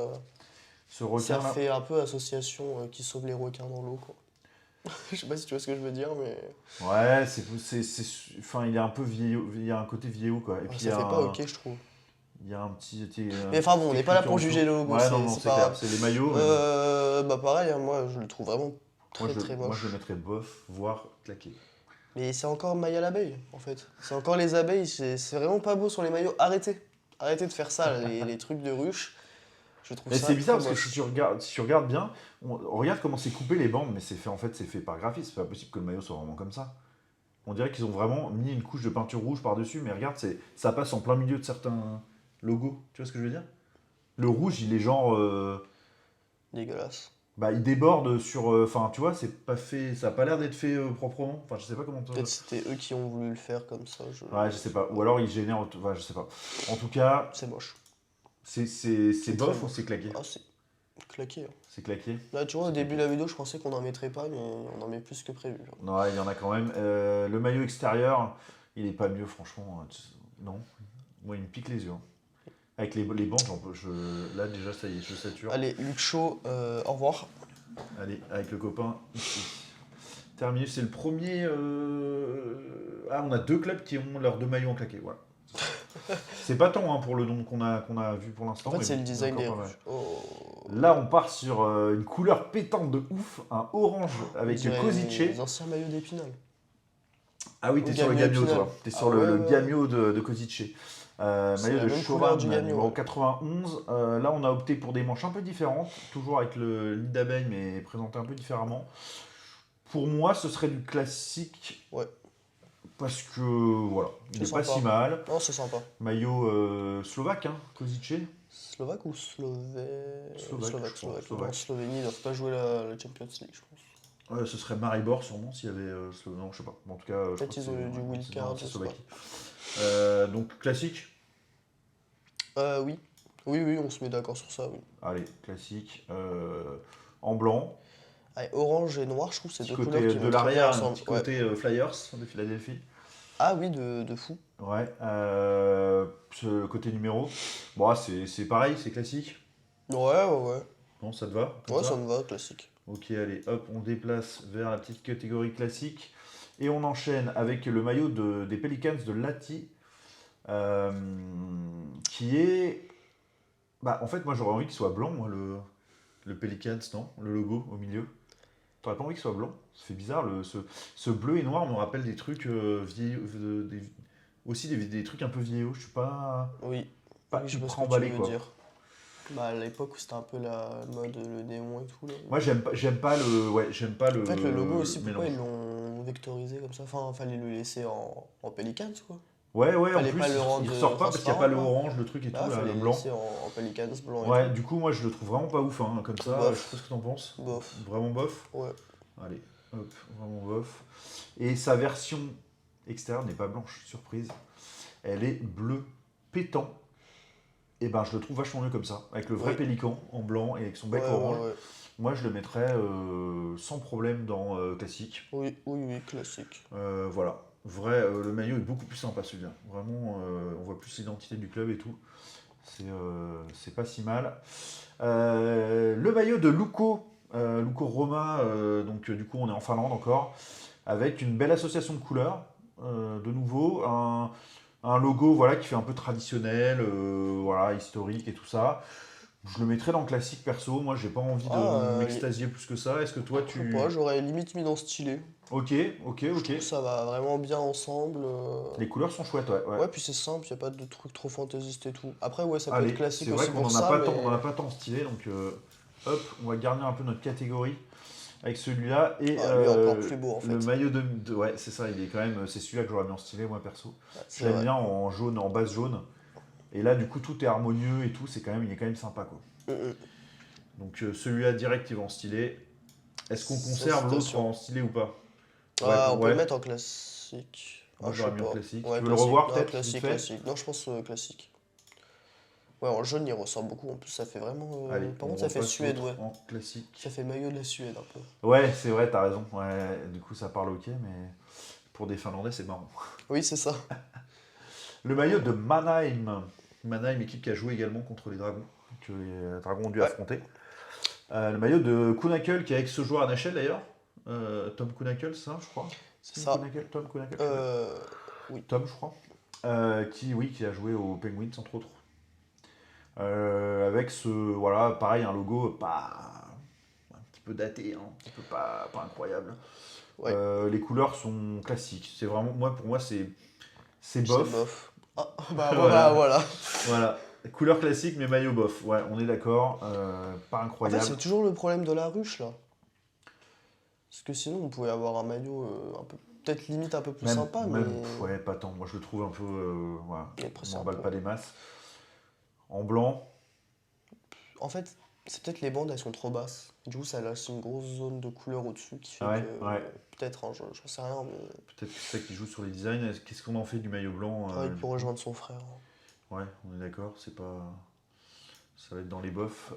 Speaker 1: ce
Speaker 2: ça
Speaker 1: requin-là.
Speaker 2: fait un peu association qui sauve les requins dans l'eau, quoi. Je sais pas si tu vois ce que je veux dire, mais...
Speaker 1: Ouais, enfin, il est un peu vieillot, il y a un côté vieillot, quoi. Et
Speaker 2: Ouais,
Speaker 1: puis
Speaker 2: ça fait pas ok, je trouve.
Speaker 1: il y a un petit.
Speaker 2: Mais enfin bon, on n'est pas là pour juger le logo,
Speaker 1: Ouais, non, non,
Speaker 2: c'est
Speaker 1: c'est
Speaker 2: pas
Speaker 1: clair,
Speaker 2: grave.
Speaker 1: c'est les maillots. Mais bon.
Speaker 2: Bah pareil, hein, moi je le trouve vraiment
Speaker 1: Moi,
Speaker 2: très très
Speaker 1: moi, je le
Speaker 2: moche.
Speaker 1: mettrais bof, voire claqué.
Speaker 2: Mais c'est encore maille à l'abeille, en fait. C'est encore les abeilles, c'est vraiment pas beau sur les maillots. Arrêtez. Arrêtez de faire ça, les trucs de ruche. Je trouve
Speaker 1: Mais
Speaker 2: ça
Speaker 1: c'est bizarre
Speaker 2: très
Speaker 1: parce que
Speaker 2: moche.
Speaker 1: si tu regardes bien, on regarde comment c'est coupé les bandes, mais c'est fait par graphiste. C'est pas possible que le maillot soit vraiment comme ça. On dirait qu'ils ont vraiment mis une couche de peinture rouge par-dessus, mais regarde, ça passe en plein milieu de certains logos. Tu vois ce que je veux dire? Le rouge, il est genre.
Speaker 2: Dégueulasse.
Speaker 1: Bah, il déborde sur. Enfin, tu vois, c'est pas fait. Ça a pas l'air d'être fait proprement. Enfin, je sais pas comment.
Speaker 2: Peut-être c'était eux qui ont voulu le faire comme ça.
Speaker 1: Ouais, je sais pas. Ou alors il génère. Ouais, je sais pas. En tout cas,
Speaker 2: C'est moche.
Speaker 1: c'est bof
Speaker 2: très
Speaker 1: ou c'est claqué?
Speaker 2: Ah, c'est claqué, hein.
Speaker 1: C'est claqué.
Speaker 2: Là, tu vois, au
Speaker 1: C'est
Speaker 2: début de
Speaker 1: claqué.
Speaker 2: la vidéo, je pensais qu'on n'en mettrait pas, mais on en met plus que prévu, genre.
Speaker 1: Non, il y en a quand même. Le maillot extérieur, il est pas mieux, franchement. Non. Moi, il me pique les yeux, hein. Avec les bandes, là déjà, ça y est, je sature.
Speaker 2: Allez, Luc Shaw, au revoir.
Speaker 1: Allez, avec le copain, ici. Terminé, c'est le premier. Ah, on a 2 clubs qui ont leurs 2 maillots en claqué, voilà. C'est pas tant, hein, pour le nom qu'on a vu pour l'instant.
Speaker 2: En fait,
Speaker 1: mais
Speaker 2: c'est
Speaker 1: bon,
Speaker 2: le
Speaker 1: il y en a
Speaker 2: design
Speaker 1: encore
Speaker 2: des
Speaker 1: pas mal.
Speaker 2: rouges. Oh.
Speaker 1: Là, on part sur une couleur pétante de ouf, un orange avec
Speaker 2: On dirait
Speaker 1: Kozice.
Speaker 2: les anciens maillots d'Épinal.
Speaker 1: Ah oui,
Speaker 2: Ou
Speaker 1: t'es sur le
Speaker 2: Gamio
Speaker 1: Gamio,
Speaker 2: Épinal.
Speaker 1: toi. T'es
Speaker 2: Ah
Speaker 1: sur
Speaker 2: ouais,
Speaker 1: le
Speaker 2: ouais.
Speaker 1: Gamio de Kozice.
Speaker 2: C'est
Speaker 1: Maillot
Speaker 2: la
Speaker 1: de
Speaker 2: même
Speaker 1: Chauvin,
Speaker 2: couleur du Gamio,
Speaker 1: numéro
Speaker 2: ouais.
Speaker 1: 91. Là, on a opté pour des manches un peu différentes, toujours avec le lit d'abeille, mais présenté un peu différemment. Pour moi, ce serait du classique.
Speaker 2: Ouais.
Speaker 1: Parce que, voilà, il
Speaker 2: C'est
Speaker 1: n'est pas
Speaker 2: sympa.
Speaker 1: si mal.
Speaker 2: Non, c'est sympa.
Speaker 1: Maillot slovaque, hein, Kozice.
Speaker 2: Slovaque ou Slovène?
Speaker 1: Slovaque, je crois, Slovaque.
Speaker 2: Non, Slovénie, ils doivent pas jouer la Champions League, je pense.
Speaker 1: Ce serait Maribor, sûrement, s'il y avait. Non, je sais pas. En tout cas, je crois
Speaker 2: Peut-être
Speaker 1: que
Speaker 2: ils ont eu du
Speaker 1: ouais,
Speaker 2: wildcard,
Speaker 1: c'est
Speaker 2: je sais pas.
Speaker 1: Slovaquie. Donc, classique.
Speaker 2: Oui. Oui, on se met d'accord sur ça, oui.
Speaker 1: Allez, classique. En blanc.
Speaker 2: Allez, orange et noir, je trouve que c'est
Speaker 1: Petit
Speaker 2: deux
Speaker 1: côté
Speaker 2: couleurs qui
Speaker 1: de
Speaker 2: vont très bien
Speaker 1: l'arrière, un
Speaker 2: ensemble.
Speaker 1: petit
Speaker 2: Ouais.
Speaker 1: côté Flyers de Philadelphie.
Speaker 2: Ah oui, de fou.
Speaker 1: Ouais. Ce côté numéro. Bon, c'est pareil, c'est classique.
Speaker 2: Ouais.
Speaker 1: Non, ça te va comme
Speaker 2: Ouais,
Speaker 1: ça
Speaker 2: ça me va, classique.
Speaker 1: Ok, allez, hop, on déplace vers la petite catégorie classique. Et on enchaîne avec le maillot des Pelicans de Lati. Qui est. Bah, en fait, moi j'aurais envie qu'il soit blanc, moi, le Pelicans, non? Le logo au milieu. T'aurais pas envie qu'il soit blanc? Ça fait bizarre, ce bleu et noir me rappelle des trucs aussi des trucs un peu vieillots. Je suis pas
Speaker 2: Oui.
Speaker 1: pas
Speaker 2: Oui, je vois ce
Speaker 1: ultra
Speaker 2: que tu
Speaker 1: emballé,
Speaker 2: veux
Speaker 1: quoi.
Speaker 2: dire. Bah, à l'époque où c'était un peu la mode, le néon et tout, là.
Speaker 1: Moi j'aime pas le
Speaker 2: En fait, le logo aussi, pourquoi
Speaker 1: mélange.
Speaker 2: ils l'ont vectorisé comme ça? Enfin, fallait le laisser en Pelicans, quoi.
Speaker 1: Ouais, en
Speaker 2: Fallait
Speaker 1: plus
Speaker 2: pas le
Speaker 1: il
Speaker 2: rendre
Speaker 1: ressort pas parce qu'il n'y a pas le
Speaker 2: transparent, quoi.
Speaker 1: orange, le truc et
Speaker 2: Bah,
Speaker 1: tout, là,
Speaker 2: fallait
Speaker 1: le
Speaker 2: le
Speaker 1: blanc.
Speaker 2: laisser en Pelicans blanc et
Speaker 1: Ouais,
Speaker 2: tout.
Speaker 1: du coup, moi je le trouve vraiment pas ouf, hein, comme ça.
Speaker 2: Bof.
Speaker 1: Je sais pas ce que t'en penses.
Speaker 2: Bof.
Speaker 1: Vraiment bof.
Speaker 2: Ouais.
Speaker 1: Allez, hop, vraiment bof. Et sa version extérieure n'est pas blanche, surprise. Elle est bleu pétant. Et ben je le trouve vachement mieux comme ça, avec le vrai
Speaker 2: Oui.
Speaker 1: pélican en blanc et avec son bec
Speaker 2: Ouais,
Speaker 1: orange.
Speaker 2: ouais.
Speaker 1: Moi je le mettrais sans problème dans classique.
Speaker 2: Oui, classique.
Speaker 1: Voilà. Vrai, le maillot est beaucoup plus sympa celui-là. Vraiment, on voit plus l'identité du club et tout. C'est pas si mal. Le maillot de Luko Roma, donc du coup on est en Finlande encore, avec une belle association de couleurs. de nouveau. Un logo voilà, qui fait un peu traditionnel, voilà, historique et tout ça. Je le mettrais dans le classique perso. Moi, j'ai pas envie de
Speaker 2: Ah,
Speaker 1: m'extasier plus que ça. Est-ce que toi,
Speaker 2: je sais pas,
Speaker 1: tu.
Speaker 2: j'aurais limite mis dans stylé.
Speaker 1: Ok, ok,
Speaker 2: Je
Speaker 1: ok.
Speaker 2: trouve que ça va vraiment bien ensemble.
Speaker 1: Les couleurs sont chouettes, ouais. Ouais.
Speaker 2: Ouais, puis c'est simple, y a pas de trucs trop fantaisistes et tout. Après, ouais, ça peut être
Speaker 1: Allez, c'est
Speaker 2: classique
Speaker 1: vrai
Speaker 2: aussi
Speaker 1: qu'on
Speaker 2: pour
Speaker 1: en a
Speaker 2: ça,
Speaker 1: pas tant, on en a
Speaker 2: mais.
Speaker 1: pas tant stylé, donc hop, on va garnir un peu notre catégorie avec celui-là et
Speaker 2: Ah, lui, encore plus beau en
Speaker 1: le
Speaker 2: fait.
Speaker 1: maillot ouais, c'est ça, il est quand même, c'est celui-là que j'aurais mis en stylé moi perso.
Speaker 2: Ouais,
Speaker 1: Je
Speaker 2: c'est
Speaker 1: l'aime
Speaker 2: vrai.
Speaker 1: bien en jaune, en base jaune. Et là, du coup, tout est harmonieux et tout, il est quand même sympa quoi.
Speaker 2: Mm.
Speaker 1: Donc celui-là direct, il va en stylé. Est-ce qu'on
Speaker 2: Sans
Speaker 1: conserve l'autre
Speaker 2: citation.
Speaker 1: en stylé ou pas? Ouais,
Speaker 2: Ah, on peut le
Speaker 1: ouais.
Speaker 2: mettre en classique.
Speaker 1: Moi,
Speaker 2: Ah,
Speaker 1: je
Speaker 2: je sais
Speaker 1: l'aurais mis en
Speaker 2: pas.
Speaker 1: classique. Tu
Speaker 2: Ouais,
Speaker 1: veux le
Speaker 2: classique.
Speaker 1: revoir
Speaker 2: Non,
Speaker 1: peut-être, vite
Speaker 2: classique,
Speaker 1: fait?
Speaker 2: classique. Non, je pense classique. Ouais, en jaune, il ressort beaucoup. En plus, ça fait vraiment.
Speaker 1: Allez,
Speaker 2: Par
Speaker 1: on
Speaker 2: contre, ça fait
Speaker 1: repasse
Speaker 2: Suède,
Speaker 1: l'autre
Speaker 2: ouais.
Speaker 1: en classique.
Speaker 2: Ça fait maillot de la Suède un peu.
Speaker 1: Ouais, c'est vrai, t'as raison. Ouais, du coup, ça parle ok, mais pour des Finlandais, c'est marrant.
Speaker 2: Oui, c'est ça.
Speaker 1: Le maillot de Mannheim. Mannheim, équipe qui a joué également contre les Dragons, que les Dragons ont dû
Speaker 2: Ouais,
Speaker 1: affronter. Le maillot de Kunakel, qui est avec ce joueur à NHL d'ailleurs. Tom Kunakel, c'est ça, je crois.
Speaker 2: c'est ça.
Speaker 1: Tom Kunakel, je sais pas.
Speaker 2: Euh, oui.
Speaker 1: Tom, je crois. Oui, qui a joué aux Penguins, entre autres. Avec ce, voilà, pareil, un logo pas un petit peu daté, hein, un petit peu pas incroyable.
Speaker 2: Ouais,
Speaker 1: Les couleurs sont classiques. C'est vraiment, pour moi, c'est
Speaker 2: c'est
Speaker 1: bof.
Speaker 2: bof. Ah, bah
Speaker 1: Voilà.
Speaker 2: voilà.
Speaker 1: Voilà. Couleur classique, mais maillot bof. Ouais, on est d'accord. Pas
Speaker 2: En fait,
Speaker 1: incroyable.
Speaker 2: c'est toujours le problème de la ruche, là. Parce que sinon, on pouvait avoir un maillot un peu. Peut-être limite un peu plus sympa, mais.
Speaker 1: Ouais, pas tant. Moi, je le trouve un peu. Voilà.
Speaker 2: Mais
Speaker 1: Je
Speaker 2: après, c'est un
Speaker 1: m'emballe
Speaker 2: peu.
Speaker 1: pas des masses. En blanc,
Speaker 2: En fait, c'est peut-être les bandes, elles sont trop basses. Du coup, ça laisse une grosse zone de couleur au-dessus qui fait que.
Speaker 1: ouais, ouais.
Speaker 2: Peut-être, hein, j'en sais rien, mais.
Speaker 1: Peut-être que c'est ça qui joue sur les designs. Qu'est-ce qu'on en fait du maillot blanc
Speaker 2: Ah, il
Speaker 1: du
Speaker 2: peut
Speaker 1: coup
Speaker 2: rejoindre son frère.
Speaker 1: Ouais, on est d'accord. C'est pas. Ça va être dans les bofs.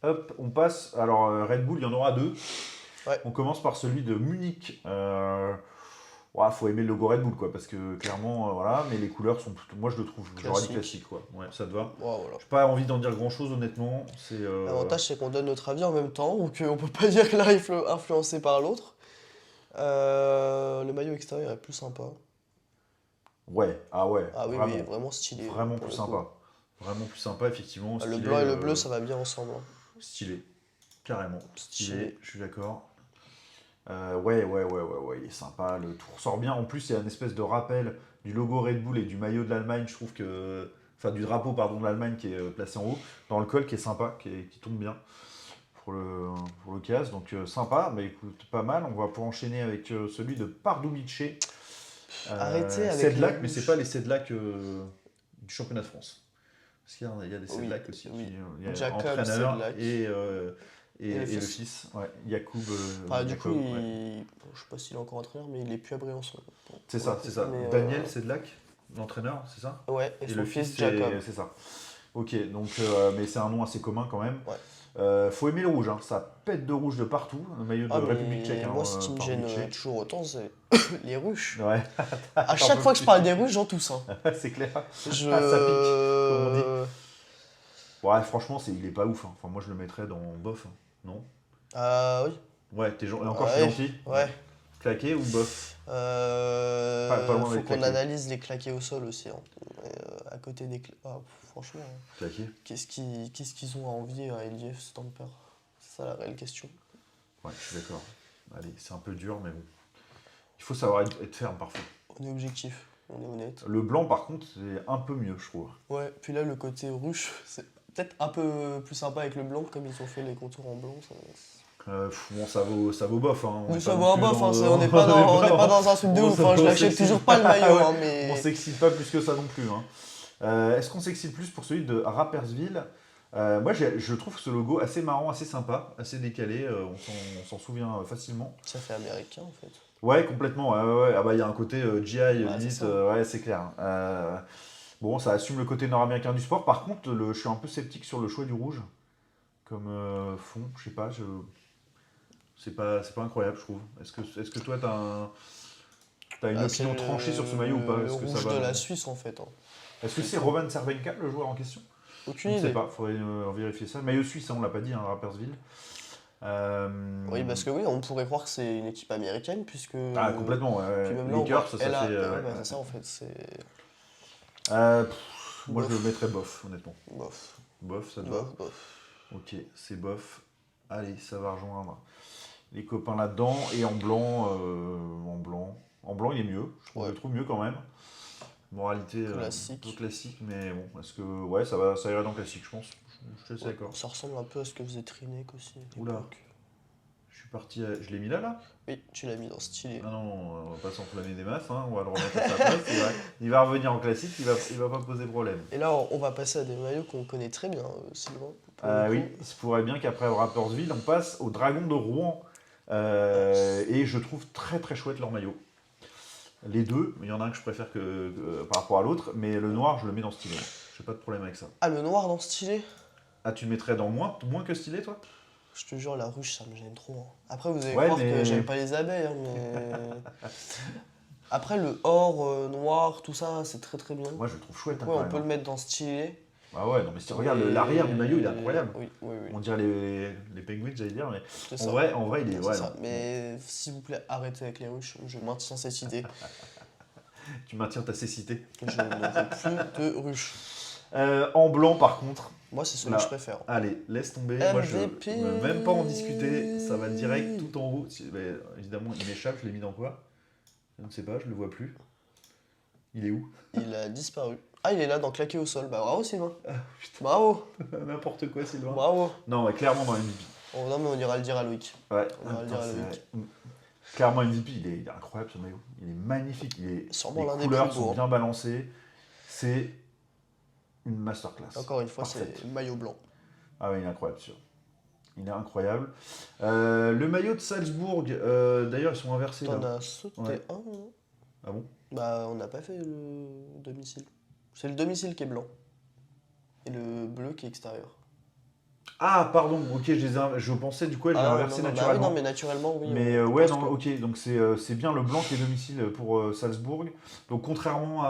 Speaker 1: Hop, on passe. Alors, Red Bull, il y en aura deux.
Speaker 2: Ouais.
Speaker 1: On commence par celui de Munich. Ouais, faut aimer le logo Red Bull, quoi, parce que clairement, voilà, mais les couleurs sont plutôt. Moi, je le trouve, j'aurais dit
Speaker 2: Classique.
Speaker 1: classique, quoi. Ouais, ça te va.
Speaker 2: Ouais, voilà.
Speaker 1: J'ai pas envie d'en dire grand chose, honnêtement. C'est.
Speaker 2: L'avantage, c'est qu'on donne notre avis en même temps, donc on peut pas dire que l'un est influencé par l'autre. Le maillot extérieur est plus sympa.
Speaker 1: Ouais, ah ouais,
Speaker 2: Ah oui,
Speaker 1: vraiment.
Speaker 2: oui, vraiment stylé
Speaker 1: Vraiment
Speaker 2: pour
Speaker 1: plus
Speaker 2: le coup.
Speaker 1: sympa. Vraiment plus sympa, effectivement.
Speaker 2: Le
Speaker 1: Stylé.
Speaker 2: blanc et le bleu, ça va bien ensemble, hein.
Speaker 1: Stylé. Carrément.
Speaker 2: Stylé.
Speaker 1: Stylé, je suis d'accord. Ouais, il est sympa, le tout ressort bien. En plus, il y a une espèce de rappel du logo Red Bull et du maillot de l'Allemagne, je trouve que. Enfin, du drapeau, pardon, de l'Allemagne qui est placé en haut, dans le col qui est sympa, qui tombe bien pour le casque. Donc, sympa, mais écoute, pas mal. On va pouvoir enchaîner avec celui de Pardubice.
Speaker 2: Arrêtez avec les
Speaker 1: Sedlak, mais c'est
Speaker 2: rouges.
Speaker 1: pas les Sedlak du championnat de France. Parce qu'il y a des
Speaker 2: Oui,
Speaker 1: Sedlak aussi.
Speaker 2: oui.
Speaker 1: Il y a
Speaker 2: Jacob
Speaker 1: entraîneur
Speaker 2: Sedlak.
Speaker 1: et
Speaker 2: le
Speaker 1: le
Speaker 2: fils.
Speaker 1: fils. Ouais, Yacoub.
Speaker 2: Enfin, du coup,
Speaker 1: Jacob, ouais.
Speaker 2: bon, je sais pas s'il est encore entraîneur, mais il est plus à Briançon.
Speaker 1: C'est
Speaker 2: Pour
Speaker 1: ça,
Speaker 2: le coup.
Speaker 1: c'est ça.
Speaker 2: Mais,
Speaker 1: Daniel Sedlak, l'entraîneur, c'est ça?
Speaker 2: ouais, et
Speaker 1: Et
Speaker 2: son
Speaker 1: le
Speaker 2: fils
Speaker 1: fils,
Speaker 2: Jacob.
Speaker 1: c'est ça. Ok, donc, mais c'est un nom assez commun quand même.
Speaker 2: Ouais.
Speaker 1: Faut aimer le rouge, hein. Ça pète de rouge de partout. Un maillot de
Speaker 2: Ah,
Speaker 1: République tchèque,
Speaker 2: mais
Speaker 1: hein,
Speaker 2: moi, ce qui me gêne
Speaker 1: Pardubice.
Speaker 2: toujours autant, c'est les ruches.
Speaker 1: Ouais,
Speaker 2: À chaque fois que je parle des ruches, j'en tousse, hein.
Speaker 1: c'est clair.
Speaker 2: Je.
Speaker 1: Ah, ça pique, comme on dit. Ouais, franchement, il est pas ouf, hein. Enfin, moi, je le mettrais dans bof, hein. Non?
Speaker 2: Ah oui.
Speaker 1: Ouais, et encore, je suis
Speaker 2: Ouais,
Speaker 1: gentil.
Speaker 2: ouais.
Speaker 1: Claqué ou bof? Pas loin
Speaker 2: Faut
Speaker 1: d'être
Speaker 2: qu'on
Speaker 1: claqué.
Speaker 2: analyse les claqués au sol aussi, hein. À côté des franchement, hein.
Speaker 1: Claqué?
Speaker 2: Qu'est-ce qu'ils ont à envier à LGF Stamper? C'est ça la réelle question.
Speaker 1: Ouais, je suis d'accord. Allez, c'est un peu dur, mais bon. Il faut savoir être ferme parfois.
Speaker 2: On est objectif, on est honnête.
Speaker 1: Le blanc, par contre, c'est un peu mieux, je trouve.
Speaker 2: Ouais, puis là, le côté ruche, c'est peut-être un peu plus sympa avec le blanc, comme ils ont fait les contours en blanc.
Speaker 1: Bon, ça vaut bof. Hein. On est
Speaker 2: Oui,
Speaker 1: pas
Speaker 2: ça
Speaker 1: non
Speaker 2: va
Speaker 1: plus
Speaker 2: bof, hein,
Speaker 1: dans-
Speaker 2: on n'est pas dans un truc de
Speaker 1: on
Speaker 2: ouf, hein, je
Speaker 1: on
Speaker 2: l'achète
Speaker 1: s'excite.
Speaker 2: toujours pas le maillot,
Speaker 1: Ouais,
Speaker 2: hein,
Speaker 1: On
Speaker 2: mais.
Speaker 1: s'excite pas plus que ça non plus. Hein. Est-ce qu'on s'excite plus pour celui de Rapperswil? Moi, je trouve ce logo assez marrant, assez sympa, assez décalé. On s'en souvient facilement.
Speaker 2: Ça fait américain en fait.
Speaker 1: Ouais, complètement. Ouais. Ah bah, il y a un côté GI,
Speaker 2: Ouais,
Speaker 1: limite.
Speaker 2: c'est ça.
Speaker 1: Ouais, c'est clair. Bon, ça assume le côté nord-américain du sport. Par contre, je suis un peu sceptique sur le choix du rouge comme fond. Je sais pas. C'est pas incroyable, je trouve. Est-ce que toi, t'as une
Speaker 2: Ah,
Speaker 1: opinion
Speaker 2: c'est
Speaker 1: tranchée sur ce maillot ou pas?
Speaker 2: le
Speaker 1: Est-ce que ça
Speaker 2: rouge
Speaker 1: va
Speaker 2: de la Suisse en fait, hein.
Speaker 1: Est-ce que c'est Roman Cervenka, le joueur en question? Je
Speaker 2: Aucune
Speaker 1: ne sais
Speaker 2: idée.
Speaker 1: pas, faudrait vérifier ça. Maillot suisse, hein, on l'a pas dit, hein, Rapperswil.
Speaker 2: Oui, parce que oui, on pourrait croire que c'est une équipe américaine, puisque...
Speaker 1: Ah, complètement,
Speaker 2: Puis
Speaker 1: ouais.
Speaker 2: même là, on
Speaker 1: Lakers,
Speaker 2: voit
Speaker 1: ça
Speaker 2: LA.
Speaker 1: fait.
Speaker 2: Ouais, bah,
Speaker 1: Ouais.
Speaker 2: c'est ça, en fait, c'est...
Speaker 1: Moi, je le
Speaker 2: Bof,
Speaker 1: mettrais bof, honnêtement.
Speaker 2: bof,
Speaker 1: Bof, ça te va?
Speaker 2: bof, bof.
Speaker 1: Ok, c'est bof. Allez, ça va rejoindre les copains là-dedans. Et en blanc, en blanc, il est mieux. Je
Speaker 2: Ouais,
Speaker 1: le trouve mieux quand même. Moralité un peu
Speaker 2: classique.
Speaker 1: classique, mais bon, est-ce que ouais, ça va, ça irait dans classique, je pense. Je suis assez
Speaker 2: Ouais,
Speaker 1: d'accord.
Speaker 2: ça ressemble un peu à ce que faisait Trinek aussi à
Speaker 1: Oula,
Speaker 2: l'époque.
Speaker 1: je suis parti. Je l'ai mis là, là?
Speaker 2: Oui, tu l'as mis dans stylé.
Speaker 1: Ah non, non, on va pas s'enflammer des masses, hein, on va le remettre à sa place. Il va revenir en classique, il va pas poser problème.
Speaker 2: Et là, on va passer à des maillots qu'on connaît très bien, Sylvain, pour le
Speaker 1: Oui,
Speaker 2: coup.
Speaker 1: il se pourrait bien qu'après Rapperswil, on passe au Dragon de Rouen. Et je trouve très très chouette leur maillot. Les deux, il y en a un que je préfère par rapport à l'autre, mais le noir, je le mets dans stylé. J'ai pas de problème avec ça.
Speaker 2: Ah, le noir dans stylé?
Speaker 1: Ah, tu le mettrais dans moins que stylé, toi?
Speaker 2: Je te jure, la ruche, ça me gêne trop, hein. Après, vous allez
Speaker 1: Ouais,
Speaker 2: croire que
Speaker 1: mais
Speaker 2: j'aime pas les abeilles, hein, mais... Après, le or, noir, tout ça, c'est très très bien.
Speaker 1: moi je le trouve chouette
Speaker 2: Donc
Speaker 1: hein,
Speaker 2: ouais,
Speaker 1: quand
Speaker 2: on
Speaker 1: même.
Speaker 2: peut le mettre dans stylé.
Speaker 1: Ah ouais, non mais si tu regardes l'arrière du maillot, il est incroyable.
Speaker 2: Oui, oui, oui,
Speaker 1: On dirait les penguins, j'allais dire, mais
Speaker 2: c'est
Speaker 1: en
Speaker 2: ça.
Speaker 1: vrai, il est.
Speaker 2: C'est
Speaker 1: Ouais,
Speaker 2: ça.
Speaker 1: non.
Speaker 2: Mais s'il vous plaît, arrêtez avec les ruches. Je maintiens cette idée.
Speaker 1: Tu maintiens ta cécité.
Speaker 2: Je ne veux plus de ruches.
Speaker 1: En blanc, par contre,
Speaker 2: Moi, c'est celui
Speaker 1: là,
Speaker 2: que je préfère.
Speaker 1: allez, laisse tomber. Moi, je
Speaker 2: MVP.
Speaker 1: ne veux même pas en discuter. Ça va direct tout en haut. Mais, évidemment, il m'échappe. Je l'ai mis dans quoi? Je ne sais pas, je le vois plus. Il est où?
Speaker 2: Il a disparu. Ah, il est là, dans claqué au sol. Bah bravo, Sylvain. Bravo,
Speaker 1: N'importe quoi, Sylvain.
Speaker 2: bravo.
Speaker 1: Non, ouais, clairement dans MVP.
Speaker 2: Oh, non, mais on ira le dire à Loïc.
Speaker 1: Ouais,
Speaker 2: On ira le dire à
Speaker 1: c'est
Speaker 2: Loïc.
Speaker 1: vrai. Clairement MVP, il est incroyable ce maillot. Il est magnifique.
Speaker 2: Sûrement
Speaker 1: Les
Speaker 2: l'un des
Speaker 1: couleurs
Speaker 2: plus beaux,
Speaker 1: sont
Speaker 2: hein.
Speaker 1: bien balancées. C'est une masterclass.
Speaker 2: Encore une fois,
Speaker 1: Parfaite.
Speaker 2: c'est maillot blanc.
Speaker 1: Ah ouais, il est incroyable, sûr. Il est incroyable. Le maillot de Salzbourg, d'ailleurs, ils sont inversés là.
Speaker 2: T'en as sauté
Speaker 1: Ouais.
Speaker 2: un, non?
Speaker 1: Ah bon?
Speaker 2: Bah, on n'a pas fait le domicile. C'est le domicile qui est blanc. Et le bleu qui est extérieur.
Speaker 1: Ah, pardon, ok, je pensais du coup, je l'ai
Speaker 2: Ah,
Speaker 1: inversé
Speaker 2: non, non, bah oui,
Speaker 1: naturellement.
Speaker 2: non, mais naturellement, oui.
Speaker 1: Mais
Speaker 2: on
Speaker 1: ouais,
Speaker 2: pense
Speaker 1: non,
Speaker 2: que-
Speaker 1: ok, donc c'est bien le blanc qui est domicile pour Salzbourg. Donc contrairement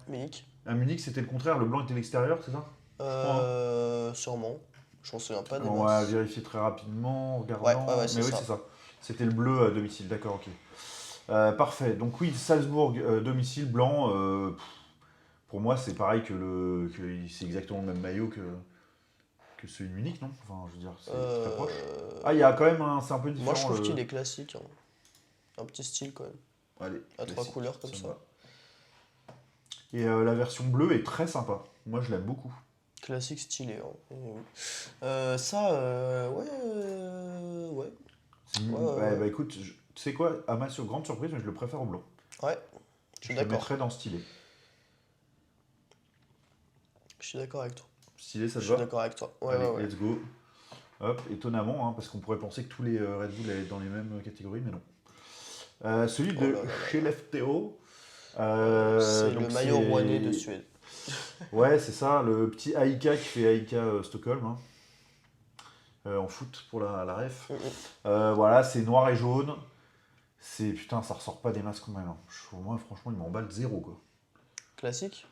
Speaker 2: Munich.
Speaker 1: à Munich, c'était le contraire, le blanc était l'extérieur, c'est ça? Crois,
Speaker 2: Sûrement. Je m'en souviens pas des
Speaker 1: On va
Speaker 2: masses.
Speaker 1: vérifier très rapidement en regardant.
Speaker 2: Ouais, c'est
Speaker 1: Mais oui,
Speaker 2: ça.
Speaker 1: c'est ça. C'était le bleu à domicile, d'accord, ok. Parfait. Donc oui, Salzbourg, domicile blanc. Pour moi, c'est pareil c'est exactement le même maillot que celui de Munich, non? Enfin, je veux dire, c'est très proche. Ah, il y a quand même c'est un peu différent.
Speaker 2: Moi, je trouve qu'il est classique, hein. Un petit style quand même.
Speaker 1: Allez,
Speaker 2: À trois
Speaker 1: classique,
Speaker 2: couleurs comme
Speaker 1: me
Speaker 2: ça.
Speaker 1: va. Et la version bleue est très sympa. Moi, je l'aime beaucoup.
Speaker 2: Classique stylé, hein. Ça, ouais, ouais. Ouais.
Speaker 1: Bah écoute, tu sais quoi? À ma grande surprise, mais je le préfère au blanc.
Speaker 2: Ouais, je suis
Speaker 1: Je le
Speaker 2: d'accord.
Speaker 1: mettrais dans stylé.
Speaker 2: Je suis d'accord avec toi.
Speaker 1: Stylé, ça
Speaker 2: Je
Speaker 1: te
Speaker 2: suis
Speaker 1: va?
Speaker 2: d'accord avec toi. Ouais,
Speaker 1: Allez,
Speaker 2: ouais, ouais.
Speaker 1: let's go. Hop, étonnamment, hein, parce qu'on pourrait penser que tous les Red Bull allaient être dans les mêmes catégories, mais non. Celui
Speaker 2: Oh
Speaker 1: de
Speaker 2: là là là là.
Speaker 1: Skellefteå.
Speaker 2: C'est
Speaker 1: donc
Speaker 2: le maillot rouennais de Suède.
Speaker 1: Ouais, c'est ça, le petit Aïka qui fait Aïka Stockholm, hein, en foot pour la ref. Voilà, c'est noir et jaune. Putain, ça ressort pas des masses quand même, hein. Moi, franchement, il m'emballe zéro, quoi.
Speaker 2: Classique?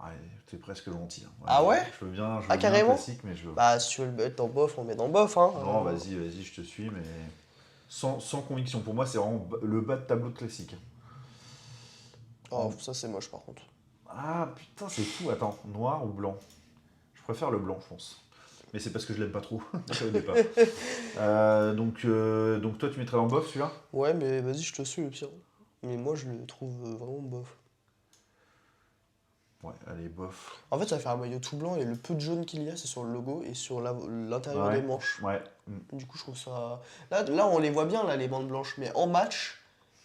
Speaker 1: Ouais, c'est presque gentil, hein.
Speaker 2: Ah ouais?
Speaker 1: Je veux bien,
Speaker 2: Ah, carrément?
Speaker 1: classique, mais je veux.
Speaker 2: Bah, si tu veux le mettre dans bof, on met dans bof, hein.
Speaker 1: Non, vas-y, je te suis, mais sans conviction. Pour moi, c'est vraiment le bas de tableau de classique.
Speaker 2: Oh, ça, c'est moche par contre.
Speaker 1: Ah putain, c'est fou. Attends, noir ou blanc? Je préfère le blanc, je pense. Mais c'est parce que je l'aime pas trop au départ. Donc toi, tu mettrais dans bof celui-là?
Speaker 2: Ouais, mais vas-y, je te suis le pire. Mais moi, je le trouve vraiment bof.
Speaker 1: Ouais, allez, bof.
Speaker 2: En fait, ça fait un maillot tout blanc et le peu de jaune qu'il y a, c'est sur le logo et sur l'intérieur
Speaker 1: Ouais.
Speaker 2: des manches.
Speaker 1: Ouais.
Speaker 2: Du coup, je trouve ça. Là, on les voit bien, là, les bandes blanches. Mais en match,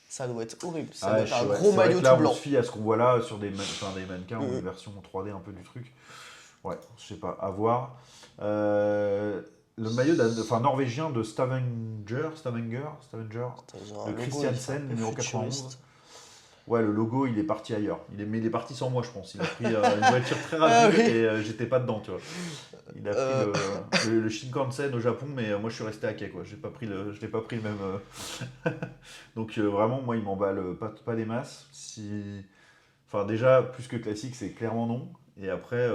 Speaker 2: ça doit être horrible. Ça doit être un
Speaker 1: Ouais,
Speaker 2: gros
Speaker 1: c'est vrai
Speaker 2: maillot
Speaker 1: que là,
Speaker 2: tout
Speaker 1: on
Speaker 2: blanc.
Speaker 1: se fie à ce qu'on voit là sur des mannequins ou
Speaker 2: Mhm.
Speaker 1: une version 3D un peu du truc. Ouais, je sais pas, à voir. Le maillot norvégien de Stavanger,
Speaker 2: Attends, ils ont un
Speaker 1: de
Speaker 2: logo
Speaker 1: Christiansen, numéro
Speaker 2: futuriste.
Speaker 1: 91. Ouais, le logo, il est parti ailleurs. Mais il est parti sans moi, je pense. Il a pris une voiture très rapide
Speaker 2: Ah oui.
Speaker 1: et j'étais pas dedans, tu vois. Il a
Speaker 2: Euh.
Speaker 1: pris le Shinkansen au Japon, mais moi, je suis resté à quai, quoi. Je l'ai pas pris le même. Donc, vraiment, moi, il m'emballe pas des masses. Enfin, déjà, plus que classique, c'est clairement non. Et après,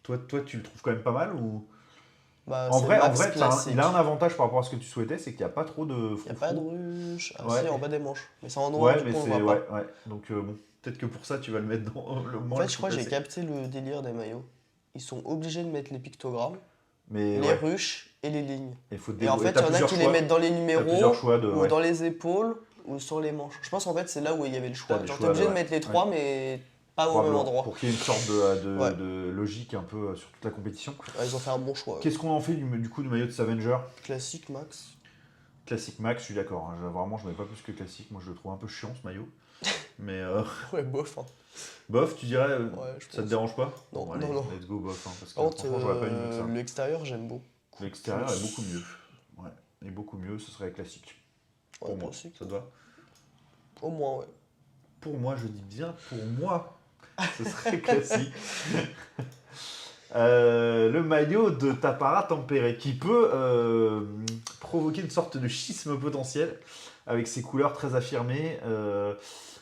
Speaker 1: toi, tu le trouves quand même pas mal ou?
Speaker 2: Bah,
Speaker 1: En
Speaker 2: c'est
Speaker 1: vrai,
Speaker 2: max
Speaker 1: il a un
Speaker 2: classique.
Speaker 1: avantage par rapport à ce que tu souhaitais, c'est qu'il n'y a pas trop de
Speaker 2: Il n'y a pas de
Speaker 1: froufrou.
Speaker 2: ruche. Ah si,
Speaker 1: Ouais,
Speaker 2: en bas des manches. Mais c'est en noir,
Speaker 1: ouais,
Speaker 2: du
Speaker 1: mais
Speaker 2: coup on le
Speaker 1: c'est.
Speaker 2: voit
Speaker 1: Ouais,
Speaker 2: pas.
Speaker 1: ouais. Donc bon, peut-être que pour ça, tu vas le mettre dans le
Speaker 2: En
Speaker 1: moins
Speaker 2: fait,
Speaker 1: le
Speaker 2: je
Speaker 1: plus
Speaker 2: crois que j'ai
Speaker 1: classique.
Speaker 2: capté le délire des maillots. Ils sont obligés de mettre les pictogrammes,
Speaker 1: Mais
Speaker 2: les
Speaker 1: ouais,
Speaker 2: ruches et les lignes.
Speaker 1: il faut te
Speaker 2: Et en
Speaker 1: débrouiller.
Speaker 2: fait, il y en a qui les mettent dans les
Speaker 1: T'as plusieurs
Speaker 2: numéros,
Speaker 1: choix de.
Speaker 2: ou
Speaker 1: Ouais,
Speaker 2: dans les épaules, ou sur les manches. Je pense en fait c'est là où il y avait le
Speaker 1: t'as
Speaker 2: choix.
Speaker 1: des
Speaker 2: Genre t'es
Speaker 1: choix de.
Speaker 2: obligé de
Speaker 1: Ouais.
Speaker 2: mettre les
Speaker 1: Ouais.
Speaker 2: trois, mais pas au
Speaker 1: Trois
Speaker 2: même
Speaker 1: blancs.
Speaker 2: endroit.
Speaker 1: Pour qu'il y ait une sorte
Speaker 2: Ouais,
Speaker 1: de logique un peu sur toute la compétition.
Speaker 2: ouais, ils ont fait un bon choix. Ouais.
Speaker 1: Qu'est-ce qu'on en fait du coup du maillot de Scavenger?
Speaker 2: Classique max.
Speaker 1: Classique Max, je suis d'accord. Hein. Vraiment, je mets pas plus que classique. Moi, je le trouve un peu chiant ce maillot. Mais
Speaker 2: Ouais, bof, hein.
Speaker 1: bof, tu dirais,
Speaker 2: Ouais, je
Speaker 1: ça te
Speaker 2: pense.
Speaker 1: dérange pas?
Speaker 2: Non,
Speaker 1: Bon, allez,
Speaker 2: non, non.
Speaker 1: let's go bof. Hein, parce que
Speaker 2: Par contre,
Speaker 1: franchement, j'aurais pas mis mieux que ça.
Speaker 2: l'extérieur, j'aime beaucoup
Speaker 1: L'extérieur est beaucoup mieux.
Speaker 2: plus.
Speaker 1: Ouais, et beaucoup mieux, ce serait classique.
Speaker 2: Ouais,
Speaker 1: Pour moi,
Speaker 2: classique.
Speaker 1: ça te va?
Speaker 2: Au moins, ouais.
Speaker 1: Pour moi, je dis bien pour moi, ce serait classique. Le maillot de Tapara tempéré qui peut provoquer une sorte de schisme potentiel avec ses couleurs très affirmées,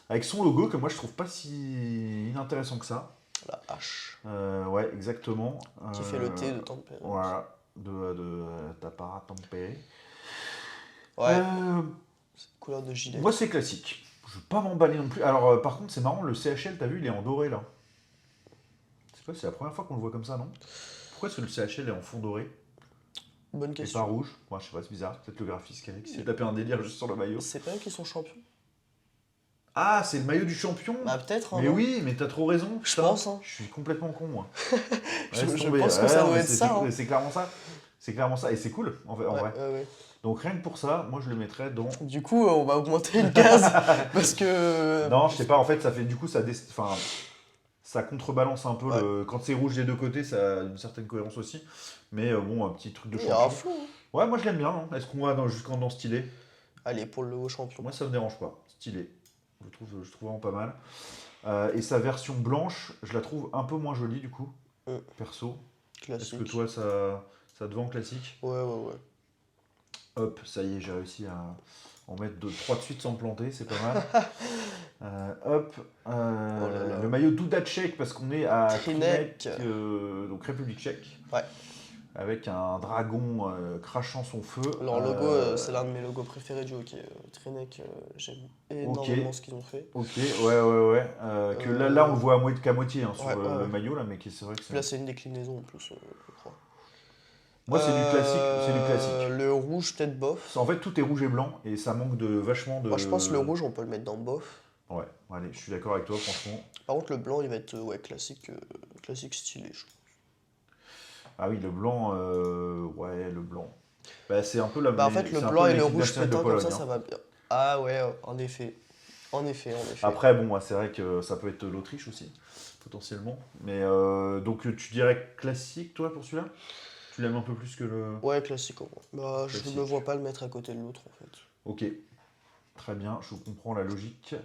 Speaker 1: avec son logo que moi je trouve pas si inintéressant que ça.
Speaker 2: La hache.
Speaker 1: Ouais, exactement.
Speaker 2: Qui fait le T de Tampere.
Speaker 1: Voilà, de Tapara tempéré.
Speaker 2: Ouais, couleur de gilet.
Speaker 1: Moi c'est classique. Je veux pas m'emballer non plus. Alors par contre c'est marrant, le CHL, t'as vu, il est en doré là. C'est quoi, c'est la première fois qu'on le voit comme ça, non? Pourquoi est-ce que le CHL est en fond doré
Speaker 2: Bonne
Speaker 1: et pas
Speaker 2: question.
Speaker 1: rouge? Moi, je sais pas, c'est bizarre. Peut-être le graphiste qui s'est tapé un délire juste sur le maillot.
Speaker 2: C'est pas eux qui sont champions?
Speaker 1: Ah, c'est le maillot du champion?
Speaker 2: Bah peut-être, hein,
Speaker 1: Mais
Speaker 2: non.
Speaker 1: oui, mais t'as trop raison.
Speaker 2: Je
Speaker 1: putain.
Speaker 2: pense, hein.
Speaker 1: Je suis complètement con, moi.
Speaker 2: Je
Speaker 1: Laisse
Speaker 2: je
Speaker 1: tomber.
Speaker 2: pense que
Speaker 1: Ouais,
Speaker 2: ça
Speaker 1: non,
Speaker 2: doit
Speaker 1: mais
Speaker 2: être ça, hein.
Speaker 1: c'est clairement ça. C'est clairement ça. Et c'est cool, en
Speaker 2: Ouais,
Speaker 1: vrai.
Speaker 2: ouais, ouais.
Speaker 1: Donc rien que pour ça, moi je le mettrais dans.
Speaker 2: Du coup, on va augmenter une case parce que.
Speaker 1: Non, je sais pas, en fait, ça fait du coup, enfin, ça contrebalance un peu
Speaker 2: Ouais.
Speaker 1: le. Quand c'est rouge des deux côtés, ça a une certaine cohérence aussi. Mais bon, un petit truc de
Speaker 2: Il y a un
Speaker 1: champion.
Speaker 2: flou, hein.
Speaker 1: Ouais, moi je l'aime bien. Hein. Est-ce qu'on va jusqu'en dans stylé?
Speaker 2: Allez, pour le logo champion.
Speaker 1: Moi ça me dérange pas. Stylé. Je trouve vraiment pas mal. Et sa version blanche, je la trouve un peu moins jolie du coup, perso. Est-ce que
Speaker 2: Classique.
Speaker 1: toi ça te vend classique?
Speaker 2: Ouais, ouais, ouais.
Speaker 1: Hop, ça y est, j'ai réussi à en mettre 3 de suite sans me planter, c'est pas mal. Hop,
Speaker 2: Oh là là.
Speaker 1: le maillot Duda tchèque parce qu'on est à
Speaker 2: Trinek.
Speaker 1: Trinek, donc République tchèque.
Speaker 2: Ouais.
Speaker 1: Avec un dragon crachant son feu.
Speaker 2: Leur logo, c'est l'un de mes logos préférés du hockey. Trinek, j'aime énormément ce qu'ils ont fait.
Speaker 1: Ok, ouais. Que là, on le voit qu'à moitié hein, sur
Speaker 2: Ouais,
Speaker 1: le
Speaker 2: ouais.
Speaker 1: maillot, là, mais c'est vrai que
Speaker 2: Puis là, c'est une déclinaison en plus, je crois.
Speaker 1: Moi, c'est du classique. C'est du classique.
Speaker 2: Le rouge, peut-être bof.
Speaker 1: En fait, tout est rouge et blanc et ça manque vachement de.
Speaker 2: Moi, je pense le rouge, on peut le mettre dans bof.
Speaker 1: Ouais, allez, je suis d'accord avec toi, franchement.
Speaker 2: Par contre, le blanc, il va être classique, classique stylé, je trouve.
Speaker 1: Ah oui, le blanc, ouais, le blanc. Bah, c'est un peu la
Speaker 2: Bah, en fait, le
Speaker 1: c'est un
Speaker 2: blanc
Speaker 1: peu
Speaker 2: et le
Speaker 1: l'équipe
Speaker 2: rouge
Speaker 1: nationale de
Speaker 2: pétant comme
Speaker 1: Pologne,
Speaker 2: ça
Speaker 1: hein.
Speaker 2: va bien. Ah ouais, en effet. En effet.
Speaker 1: Après, bon, ouais, c'est vrai que ça peut être l'Autriche aussi, potentiellement. Mais donc, tu dirais classique, toi, pour celui-là? Tu l'aimes un peu plus que le.
Speaker 2: Ouais, classique au moins. Bah, je
Speaker 1: Classique.
Speaker 2: ne me vois pas le mettre à côté de l'autre, en fait.
Speaker 1: Ok, très bien, je comprends la logique.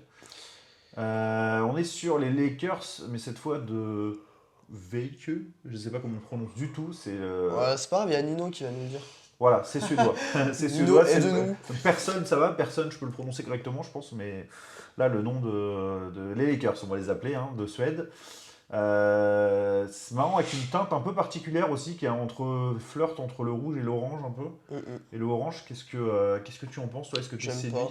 Speaker 1: On est sur les Lakers, mais cette fois de Veikö, je sais pas comment on prononce du tout. C'est
Speaker 2: Ouais, c'est pas grave, il y a Nino qui va nous le dire.
Speaker 1: voilà, c'est suédois. C'est
Speaker 2: Nino,
Speaker 1: suédois.
Speaker 2: aide-nous.
Speaker 1: Personne, ça va, personne, je peux le prononcer correctement, je pense, mais là le nom les Lakers, on va les appeler, hein, de Suède. C'est marrant avec une teinte un peu particulière aussi qui est flirt entre le rouge et l'orange un peu. Et le orange, qu'est-ce que tu en penses toi? Est-ce que tu es
Speaker 2: J'aime
Speaker 1: séduit
Speaker 2: pas.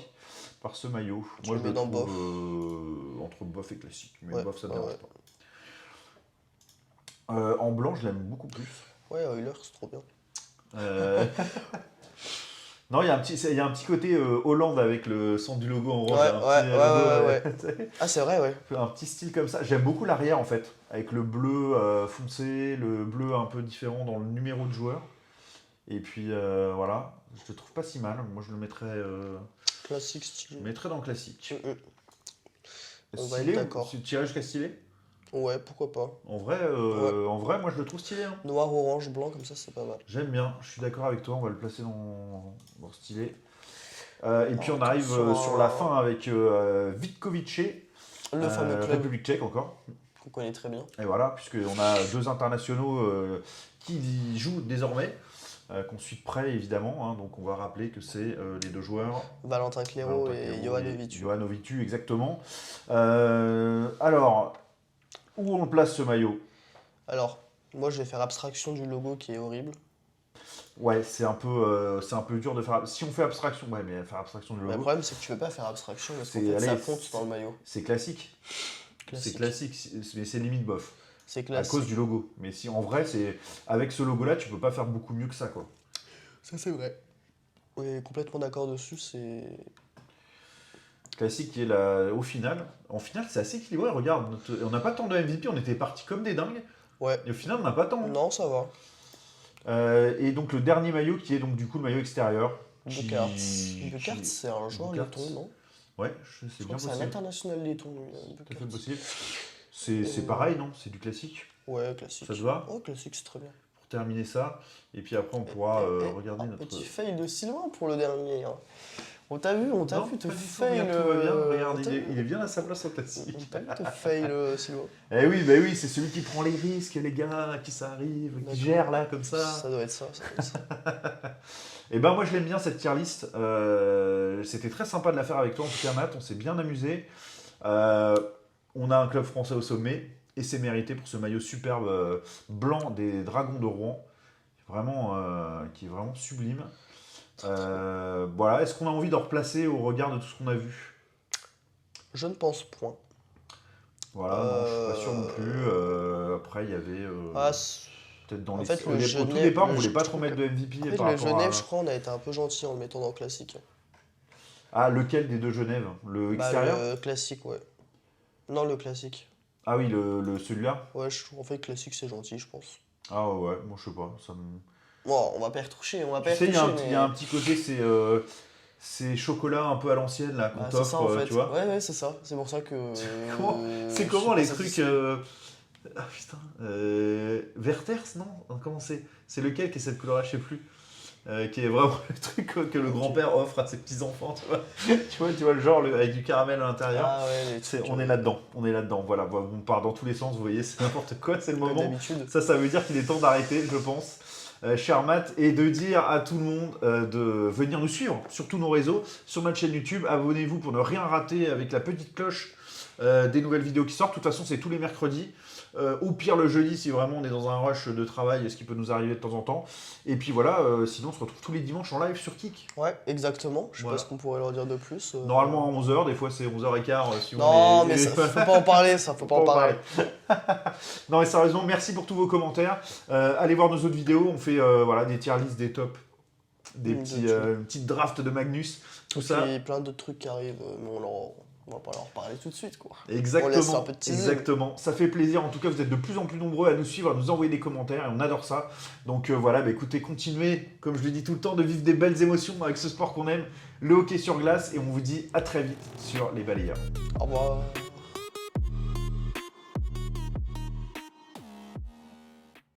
Speaker 1: par ce maillot?
Speaker 2: Je
Speaker 1: Moi
Speaker 2: le
Speaker 1: je
Speaker 2: mets
Speaker 1: le
Speaker 2: dans
Speaker 1: trouve
Speaker 2: bof.
Speaker 1: entre bof et classique, mais
Speaker 2: Ouais,
Speaker 1: bof ça ne
Speaker 2: ouais,
Speaker 1: dérange
Speaker 2: ouais.
Speaker 1: pas. En blanc je l'aime beaucoup plus.
Speaker 2: Ouais, Euler, c'est trop bien.
Speaker 1: Euh, Non, il y a un petit côté Hollande avec le centre du logo en orange.
Speaker 2: Ouais,
Speaker 1: il y a un petit logo,
Speaker 2: Ah, c'est vrai, ouais.
Speaker 1: un petit style comme ça. J'aime beaucoup l'arrière en fait, avec le bleu foncé, le bleu un peu différent dans le numéro de joueur. Et puis voilà, je le trouve pas si mal. Moi je le
Speaker 2: Classique stylé.
Speaker 1: mettrais dans le classique.
Speaker 2: On va
Speaker 1: Stylé
Speaker 2: être
Speaker 1: ou
Speaker 2: d'accord.
Speaker 1: tu irais jusqu'à stylé?
Speaker 2: Ouais, pourquoi pas.
Speaker 1: En vrai, moi je le trouve stylé. Hein.
Speaker 2: Noir, orange, blanc, comme ça, c'est pas mal.
Speaker 1: J'aime bien, je suis d'accord avec toi, on va le placer dans stylé. Et puis on arrive
Speaker 2: Attention
Speaker 1: sur la fin avec Vitkovice,
Speaker 2: Le fameux club
Speaker 1: République tchèque encore.
Speaker 2: qu'on connaît très bien.
Speaker 1: Et voilà, puisqu'on a deux internationaux qui jouent désormais, qu'on suit de près évidemment. Hein, donc on va rappeler que c'est les deux joueurs.
Speaker 2: Valentin Clairo
Speaker 1: Valentin
Speaker 2: et
Speaker 1: Clairo
Speaker 2: Johan Ovitu.
Speaker 1: Johan Ovitu, exactement. Alors, où on place ce maillot?
Speaker 2: Alors, moi, je vais faire abstraction du logo qui est horrible.
Speaker 1: Ouais, c'est un peu dur de faire. Si on fait abstraction, ouais, mais faire abstraction du
Speaker 2: Mais le
Speaker 1: logo,
Speaker 2: problème, c'est que tu peux pas faire abstraction parce qu'en
Speaker 1: c'est
Speaker 2: fait, ça
Speaker 1: allez,
Speaker 2: compte dans le maillot.
Speaker 1: c'est classique. C'est classique, mais c'est limite bof.
Speaker 2: C'est
Speaker 1: À
Speaker 2: classique.
Speaker 1: cause du logo. Mais si en vrai, c'est avec ce logo-là, tu peux pas faire beaucoup mieux que ça, quoi.
Speaker 2: Ça, c'est vrai. Oui, complètement d'accord dessus, c'est...
Speaker 1: Classique qui est là, au final. En finale, c'est assez équilibré. Regarde, on n'a pas tant de MVP, on était partis comme des dingues.
Speaker 2: Ouais.
Speaker 1: Et au final, on n'a pas tant.
Speaker 2: Non, ça va.
Speaker 1: Et donc le dernier maillot qui est donc du coup le maillot extérieur.
Speaker 2: Buchardt. Buchardt, c'est un joueur
Speaker 1: Buchardt.
Speaker 2: laiton, non?
Speaker 1: Ouais, c'est
Speaker 2: Je crois
Speaker 1: bien
Speaker 2: que c'est un
Speaker 1: possible.
Speaker 2: international laiton, lui,
Speaker 1: Tout à fait
Speaker 2: Buchardt.
Speaker 1: possible. C'est pareil, non? C'est du classique.
Speaker 2: Ouais, classique.
Speaker 1: Ça te va?
Speaker 2: Oh, classique, c'est très bien.
Speaker 1: Pour terminer ça. Et puis après, on pourra regarder
Speaker 2: un
Speaker 1: notre.
Speaker 2: petit fail de Sylvain pour le dernier. Hein. On t'a vu te
Speaker 1: pas du tout,
Speaker 2: fail.
Speaker 1: regarde, tout va bien. Regarde,
Speaker 2: on t'a
Speaker 1: il est bien à sa place au taxi.
Speaker 2: On t'a vu te fail, Sylvain.
Speaker 1: Eh oui, bah oui, c'est celui qui prend les risques, les gars, à qui ça arrive, qui
Speaker 2: D'accord.
Speaker 1: gère là comme ça.
Speaker 2: Ça doit être ça. Ça doit être ça.
Speaker 1: Et ben moi je l'aime bien cette tier list. C'était très sympa de la faire avec toi en tout cas Matt, on s'est bien amusé. On a un club français au sommet et c'est mérité pour ce maillot superbe blanc des Dragons de Rouen, qui est vraiment sublime. Voilà, est-ce qu'on a envie de replacer au regard de tout ce qu'on a vu?
Speaker 2: Je ne pense point.
Speaker 1: Voilà, non, je suis pas sûr non plus. Après il y avait peut-être dans
Speaker 2: en
Speaker 1: les...
Speaker 2: fait,
Speaker 1: au
Speaker 2: le
Speaker 1: tout
Speaker 2: Genève-
Speaker 1: départ on
Speaker 2: le-
Speaker 1: voulait pas
Speaker 2: je
Speaker 1: trop
Speaker 2: trouve
Speaker 1: mettre de MVP
Speaker 2: En fait,
Speaker 1: par
Speaker 2: le
Speaker 1: rapport
Speaker 2: Genève,
Speaker 1: à...
Speaker 2: je crois, on a été un peu gentil en le mettant dans le classique.
Speaker 1: Ah, lequel des deux Genève? Le extérieur?
Speaker 2: Le classique, ouais. Non, le classique.
Speaker 1: Ah oui, celui-là?
Speaker 2: Ouais, je trouve en fait classique, c'est gentil, je pense.
Speaker 1: Ah ouais, moi je sais pas, ça me...
Speaker 2: Bon, on va pas y retoucher, on va
Speaker 1: Tu
Speaker 2: pas y
Speaker 1: sais,
Speaker 2: retoucher,
Speaker 1: il y a un petit côté, c'est chocolat un peu à l'ancienne là qu'on
Speaker 2: Ah, c'est ça en
Speaker 1: t'offre,
Speaker 2: fait.
Speaker 1: tu vois.
Speaker 2: Ouais, c'est ça. C'est pour ça que.
Speaker 1: C'est
Speaker 2: je
Speaker 1: comment
Speaker 2: suis
Speaker 1: les
Speaker 2: pas
Speaker 1: trucs
Speaker 2: satisfait.
Speaker 1: Ah putain, Werther's, non? Comment c'est? C'est lequel qui est cette couleur-là, je sais plus. Qui est vraiment le truc que le grand-père offre à ses petits-enfants, tu vois. tu vois le genre avec du caramel à l'intérieur.
Speaker 2: Ah ouais, les trucs,
Speaker 1: On est là-dedans, voilà. On part dans tous les sens, vous voyez, c'est n'importe quoi, c'est le
Speaker 2: comme
Speaker 1: moment.
Speaker 2: d'habitude.
Speaker 1: Ça veut dire qu'il est temps d'arrêter, je pense. Cher Matt, et de dire à tout le monde de venir nous suivre sur tous nos réseaux, sur notre chaîne YouTube. Abonnez-vous pour ne rien rater avec la petite cloche des nouvelles vidéos qui sortent. De toute façon, c'est tous les mercredis. Au pire, le jeudi, si vraiment on est dans un rush de travail, ce qui peut nous arriver de temps en temps. Et puis voilà, sinon, on se retrouve tous les dimanches en live sur Kik.
Speaker 2: Ouais, exactement. Je sais
Speaker 1: Voilà.
Speaker 2: pas ce qu'on pourrait leur dire de plus.
Speaker 1: Normalement à 11h, des fois c'est 11h15.
Speaker 2: Non, mais ça, faut pas en parler, ça, faut pas en parler.
Speaker 1: Non, mais sérieusement, merci pour tous vos commentaires. Allez voir nos autres vidéos. On fait voilà, des tier lists, des tops, des petites drafts de Magnus, tout
Speaker 2: Et
Speaker 1: ça.
Speaker 2: puis plein d'autres trucs qui arrivent, mais on va pas leur parler tout de suite, quoi. On laisse un
Speaker 1: Exactement,
Speaker 2: peu de teaser.
Speaker 1: exactement. Ça fait plaisir. En tout cas, vous êtes de plus en plus nombreux à nous suivre, à nous envoyer des commentaires et on adore ça. Donc voilà, bah, écoutez, continuez, comme je le dis tout le temps, de vivre des belles émotions avec ce sport qu'on aime, le hockey sur glace. Et on vous dit à très vite sur les balayeurs.
Speaker 2: Au revoir.